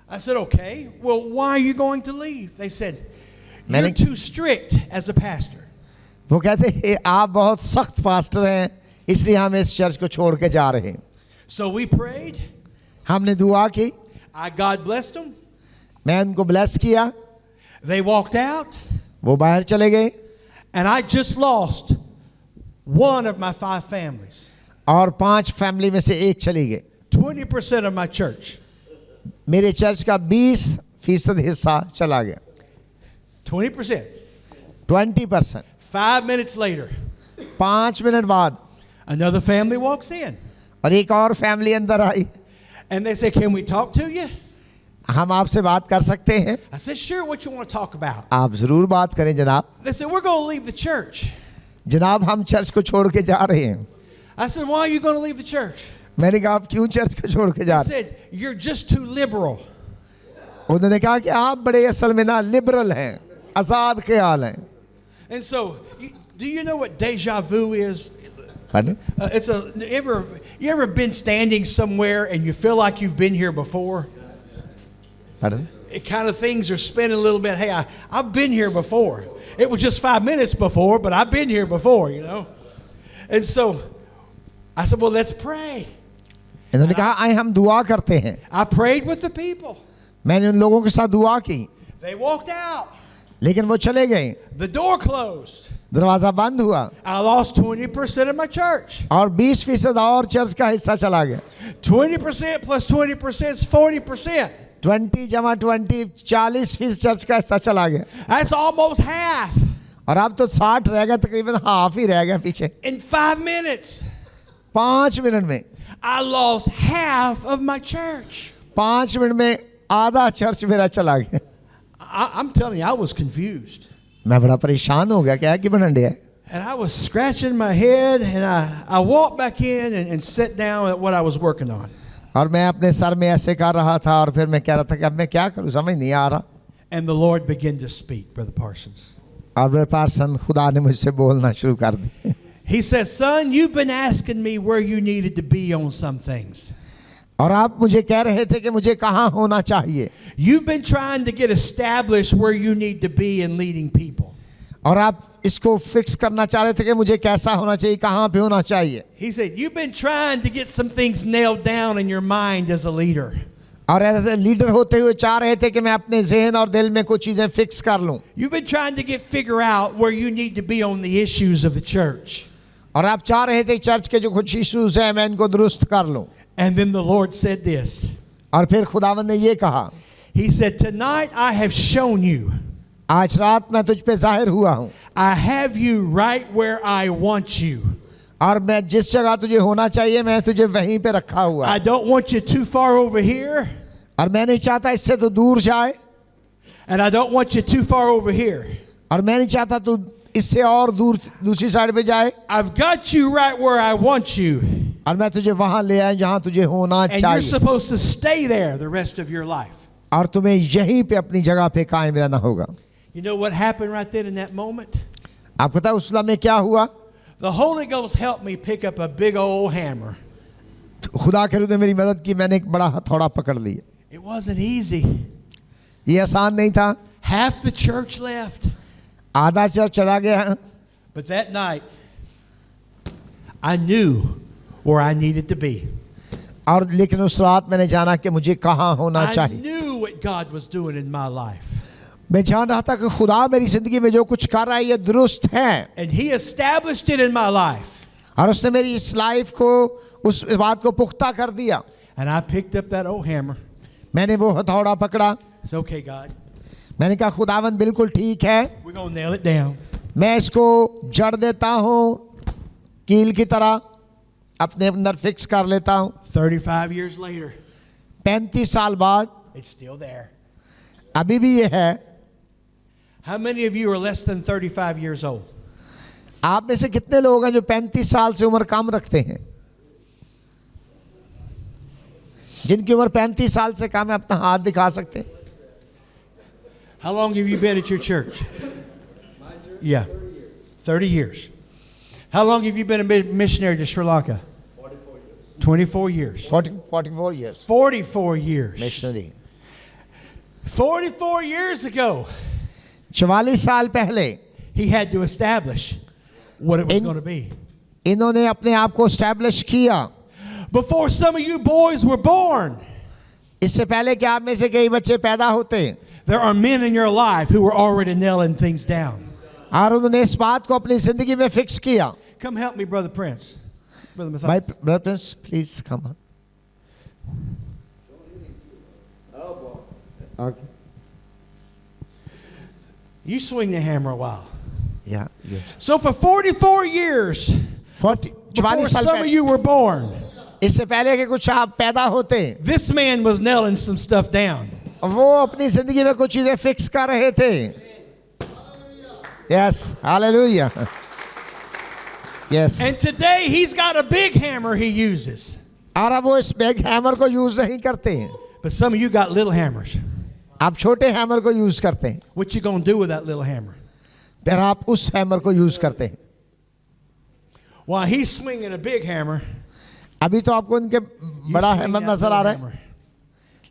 I said, okay, well, why are you going to leave? They said, you're मैंने- too strict as a pastor. वो कहते हैं आप बहुत सख्त पास्टर हैं, इसलिए हम इस चर्च को छोड़ के जा रहे हैं। So we prayed. हमने दुआ की, God blessed them. मैं उनको ब्लेस किया, They walked out. वो बाहर चले गए, And I just lost one of my 5 families. और 5 फैमिली में से एक चली गई। 20% of my church. मेरे चर्च का 20% हिस्सा चला गया, 20%. 20%। 5 minutes later, 5 मिनट बाद another family walks in. और एक और फैमिली अंदर आई, And they say, can we talk to you? हम आपसे बात कर सकते हैं? I said, sure, what you want to talk about? आप जरूर बात करें जनाब। They said, we're going to leave the church. जनाब हम चर्च को छोड़ के जा रहे हैं। I said, why are you going to leave the church? मैंने कहा आप क्यों चर्च को छोड़ के जा They रहे said, you're just too liberal. हैं? उन्होंने कहा कि आप बड़े असल में ना लिबरल हैं, आज़ाद ख्याल हैं। And so, do you know what deja vu is? Pardon? You ever been standing somewhere and you feel like you've been here before? Pardon? It kind of things are spinning a little bit. Hey, I've been here before. It was just 5 minutes before, but I've been here before, you know. And so I said, well, let's pray. इन्होंने कहा आए हम दुआ करते हैं। I prayed with the people. मैंने उन लोगों के साथ दुआ की, They walked out. लेकिन वो चले गए, The door closed. दरवाज़ा बंद हुआ, I lost 20% of my church. और 20% और चर्च का हिस्सा चला गया। 20% plus 20% is 40%. 20 जमा 20 40% चर्च का हिस्सा चला गया, That's almost half और अब तो 60 रह गया, तकरीबन हाफ ही रह गया पीछे। in 5 minutes. 5 मिनट में I lost half of my church. 5 minute में आधा चर्च मेरा चला गया. I'm telling you, I was confused. मैं बड़ा परेशान हो गया, क्या है कि बनंडे है. And I was scratching my head, and I walked back in and sat down at what I was working on. और मैं अपने सर में ऐसे कर रहा था और फिर मैं कह रहा था कि अब मैं क्या करूं, समझ नहीं आ रहा. And the Lord began to speak, Brother Parsons. और मेरे पार्सन खुदा ने मुझसे बोलना शुरू कर दी. He said, son, you've been asking me where you needed to be on some things. और आप मुझे कह रहे थे कि मुझे कहाँ होना चाहिए. You've been trying to get established where you need to be in leading people. और आप इसको फिक्स करना चाह रहे थे कि मुझे कैसा होना चाहिए, कहाँ पे होना चाहिए. He said, you've been trying to get some things nailed down in your mind as a leader. और ऐसे लीडर होते हुए चाह रहे थे कि मैं अपने ज़हन और दिल में कुछ चीज़ें फिक्स कर लूं. You've been trying to figure out where you need to be on the issues of the church. और आप चाह रहे थे चर्च के जो कुछ इश्यूज हैं मैं इनको दुरुस्त कर लूं. And then the Lord said this. और फिर खुदावंद ने ये कहा, He said, tonight I have shown you. आज रात मैं तुझ पे जाहिर हुआ हूँ. I have you right where I want you. और मैं जिस जगह तुझे होना चाहिए मैं तुझे वहीं पे रखा हुआ. I don't want you too far over here. और मैं नहीं चाहता इससे तो दूर जाए. And I don't want you too far over here. और मैं नहीं चाहता तू इससे और दूर दूसरी साइड पे जाए. I've got you right where I want you. और मैं तुझे वहां ले आया जहां तुझे होना And you're चाहिए. supposed to stay there the rest of your life. और तुम्हें यहीं पे अपनी जगह पे कायम रहना होगा. You know what happened right then in that moment? आपको पता है उस समय क्या हुआ? The Holy Ghost helped me pick up a big old hammer. खुदा के रूह ने मेरी मदद की, मैंने एक बड़ा हथौड़ा पकड़ लिया. It wasn't easy. ये आसान नहीं था. Half the church left. आधा चर्च चला गया. But that night, I knew where I needed to be. और लेकिन उस रात मैंने जाना कि मुझे कहाँ होना I चाहिए. knew what God was doing in my life. मैं जान रहा था कि खुदा मेरी जिंदगी में जो कुछ कर रहा है ये दुरुस्त है. And He established it in my life. और उसने मेरी इस लाइफ को उस बात को पुख्ता कर दिया. And I picked up that old hammer. मैंने वो हथौड़ा पकड़ा. It's okay, God. मैंने कहा खुदावंद बिल्कुल ठीक है, We're going to nail it down. मैं इसको जड़ देता हूँ कील की तरह, अपने अंदर फिक्स कर लेता हूँ. 35 years later, 35 साल बाद it's still there. अभी भी ये है. How many of you are less than 35 years old? आप में से कितने लोग हैं जो 35 साल से उम्र कम रखते हैं? जिनकी उम्र 35 साल से कम है अपना हाथ दिखा सकते हैं. How long have you been at your church? Yeah, 30 years. How long have you been a missionary to Sri Lanka? 24 years. 44 years 44 years. missionary. 44 years ago, 44 साल पहले he had to establish what it was going to be. इन्होंने अपने आप को establish किया. Before some of you boys were born, इससे पहले कि आप में से कई बच्चे पैदा होते, there are men in your life who were already nailing things down. और उन्होंने इस बात को अपनी जिंदगी में फिक्स किया. Come help me, Brother Prince. Brother My Matthias. brothers, please come on. Okay. You swing the hammer a while. Yeah. Good. So for 44 years, 44 before साल some of पहले, you were born, इससे पहले कि कुछ आप पैदा होते, this man was nailing some stuff down. वो अपनी जिंदगी में कुछ चीजें फिक्स कर रहे थे. Yes, hallelujah. Yes. And today he's got a big hammer he uses. और अब वो इस बिग हैमर को यूज नहीं करते. But some of you got little hammers. आप छोटे हैमर को यूज करते हैं. What you going to do with that little hammer? फिर आप उस हैमर को यूज करते हैं. While he's swinging a big hammer, अभी तो आपको उनके you बड़ा swing हैमर that नजर little आ रहा है, hammer.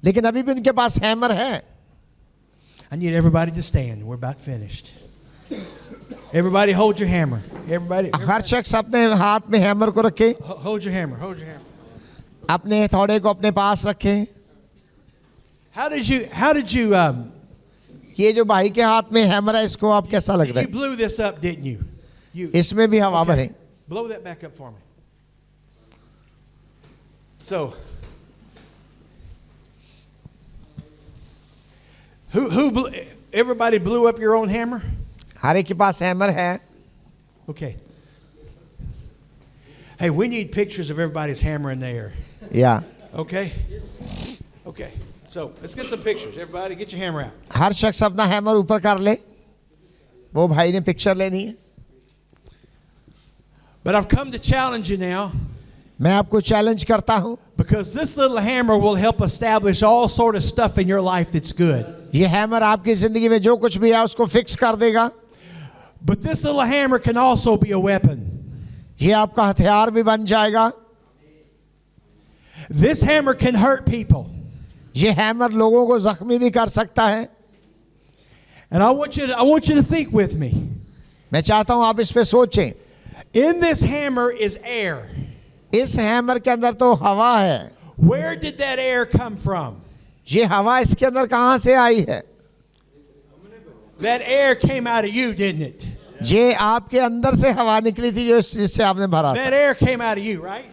लेकिन अभी भी उनके पास हैमर है. I need everybody to stand. We're about finished. Everybody hold your hammer. Everybody हर शख्स अपने हाथ में हैमर को रखे, hold your hammer. Hold your hammer. अपने हथौड़े को अपने पास रखे. How did you ये जो भाई के हाथ में हैमर है इसको आप कैसा लग रहा you है? blew this up, didn't you? You इसमें भी हवा भरे. blow that back up for me. So everybody blew up your own hammer? हर एक के पास हैमर है. Okay. Hey, we need pictures of everybody's hammer in the air. या Okay? Okay. So let's get some pictures. Everybody, get your hammer out. हर शख्स अपना hammer ऊपर कर ले. वो भाई ने पिक्चर लेनी है. But I've come to challenge you now मैं आपको चैलेंज करता हूँ. because this little hammer will help establish all sort of stuff in your life that's good. ये हैमर आपकी जिंदगी में जो कुछ भी है उसको फिक्स कर देगा. But this little hammer can also be a weapon. ये आपका हथियार भी बन जाएगा. This hammer can hurt people. ये हैमर लोगों को जख्मी भी कर सकता है. And I want you to think with me. मैं चाहता हूँ आप इस पे सोचें. In this hammer is air. इस हैमर के अंदर तो हवा है. Where did that air come from? ये हवा इसके अंदर कहाँ से आई है? That air came out of you, didn't it? ये आपके अंदर से हवा निकली थी जो जिससे आपने भरा था. That air came out of you, right?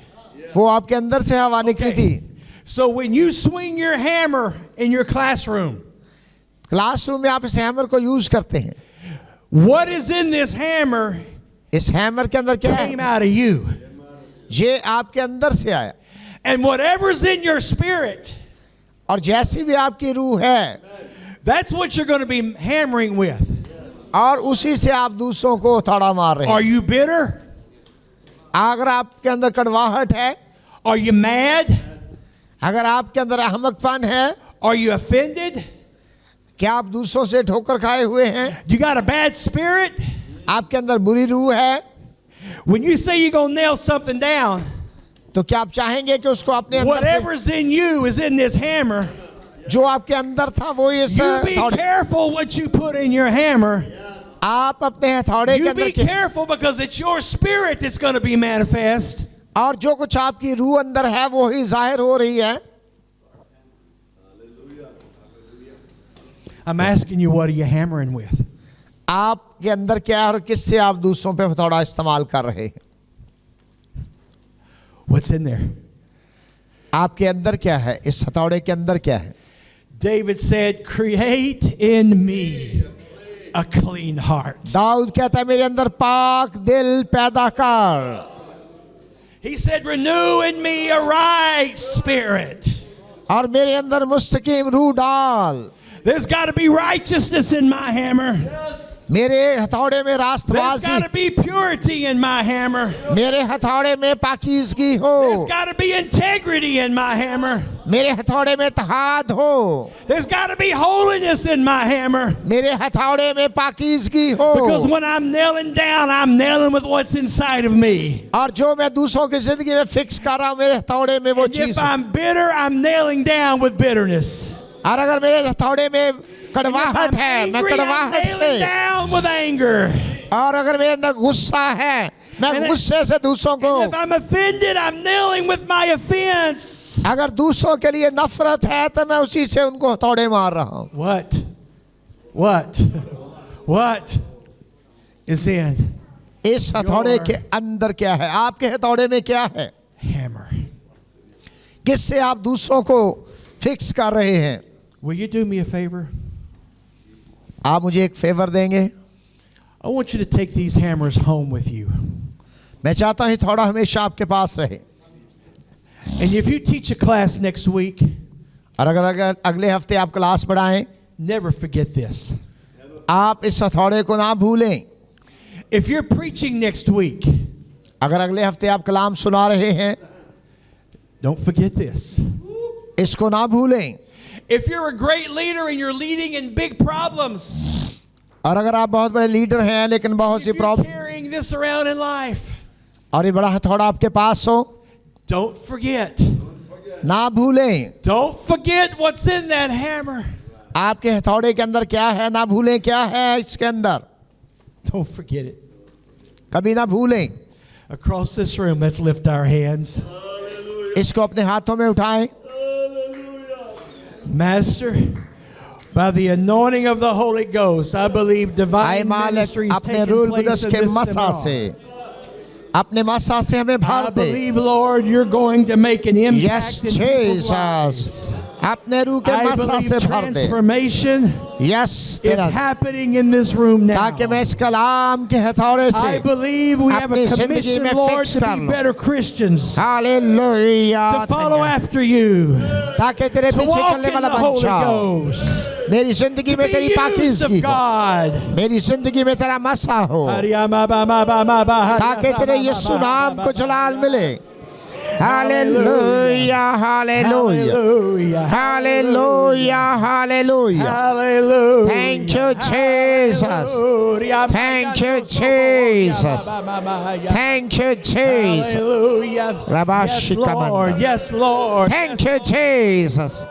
वो आपके अंदर से हवा निकली थी. So when you swing your hammer in your classroom, classroom में आप इस हैमर को यूज करते हैं. what is in this hammer इस हैमर के अंदर क्या came है? out of you. ये आपके अंदर से आया. And whatever's in your spirit, और जैसी भी आपकी रूह है that's what you're going to be hammering with. और उसी से आप दूसरों को थोड़ा मार रहे Are हैं. you bitter? अगर आपके अंदर कड़वाहट है, Are you mad? अगर आपके अंदर अहमकपन है, Are you offended? क्या आप दूसरों से ठोकर खाए हुए हैं? You got a bad spirit? आपके अंदर बुरी रूह है, When you say you're going to nail something down, तो क्या आप चाहेंगे कि उसको अपने अंदर से whatever's in you is in this hammer. जो आपके अंदर था वो इस You be हथौड़े. careful what you put in your hammer. आप अपने हथौड़े के You अंदर be careful because it's your spirit that's going to be manifest. और जो कुछ आपकी रूह अंदर है वो ही जाहिर हो रही है. I'm asking you, what are you hammering with? आपके अंदर क्या है और किससे आप दूसरों पे हथौड़ा इस्तेमाल कर रहे हैं? What's in there? आपके अंदर क्या है? इस हथौड़े के अंदर क्या है? David said, create in me a clean heart. Dawood कहता है मेरे अंदर पाक दिल पैदा कर. He said, renew in me a right spirit. और मेरे अंदर मुस्तकीम रूह डाल. There's got to be righteousness in my hammer. मेरे हथौड़े में There's रास्तबाजी. got to be purity in my hammer. मेरे हथौड़े में पाकीज़गी There's हो. got to be integrity in my hammer. मेरे हथौड़े में इत्तेहाद हो. There's got to be holiness in my hammer. मेरे हथौड़े में पाकीज़गी Because हो. when I'm nailing down, I'm nailing with what's inside of me. और जो मैं दूसरों की जिंदगी में फिक्स कर रहा हूँ मेरे हथौड़े में वो And चीज. if I'm bitter, I'm nailing down with bitterness. और अगर मेरे हथौड़े में And if कड़वाहट I'm है मैं angry, I'm कड़वाहट nailing से. down with anger. और अगर मेरे अंदर गुस्सा है मैं And गुस्से से दूसरों को. And if I'm offended, I'm nailing with my offense. अगर दूसरों के लिए नफरत है तो मैं उसी से उनको हथौड़े मार रहा हूँ. What is in इस हथौड़े के अंदर क्या है? आपके हथौड़े में क्या है? hammer? किससे आप दूसरों को फिक्स कर रहे हैं? Will you do me a favor? आप मुझे एक फेवर देंगे? I want you to take these hammers home with you. मैं चाहता हूँ थोड़ा हमेशा आपके पास रहे. And if you teach a class next week, और अगर अगले हफ्ते आप क्लास पढ़ाएं, never forget this. आप इस हथौड़े को ना भूलें. If you're preaching next week, अगर अगले हफ्ते आप कलाम सुना रहे हैं, don't forget this. इसको ना भूलें. If you're a great leader and you're leading in big problems, और अगर आप बहुत बड़े लीडर हैं लेकिन बहुत if see you're problem carrying this around in life, और ये बड़ा हथौड़ा आपके पास हो, don't forget. ना भूलें. Don't forget what's in that hammer. आपके हथौड़े के अंदर क्या है, ना भूलें क्या है इसके अंदर. Don't forget it. कभी ना भूलें. Across this room, let's lift our hands. इसको अपने हाथों में उठाएं. Master, by the anointing of the Holy Ghost, I believe आए divine मालिक ministry is अपने taking rule place Quddus in के this मसा seminar. से, अपने मसा से हमें भर I they. believe, Lord, you're going to make an impact Yes, in people's lives. Jesus. अपने रूह के I मसा believe से भर दे. transformation. यस is तेरा happening in this room now. ताकि मैं इस कलाम के हथौड़े से I believe we have a अपनी जिंदगी commission, में Lord, fix to कर be लूं। better Christians, hallelujah to follow after you, ताकि तेरे to पीछे walk चलने in वाला the बन Holy जाओ Ghost, मेरी जिंदगी to में be तेरी used पाकीज़गी of हो God. मेरी जिंदगी में तेरा मसा हो ताकि तेरे यीशु नाम को जलाल मिले hallelujah hallelujah hallelujah hallelujah Hallelujah. Thank you, Jesus. Thank you, Jesus. Thank you, Jesus. Hallelujah. Yes, Rabashika Lord. Manda. Yes, Lord. Thank you, Jesus.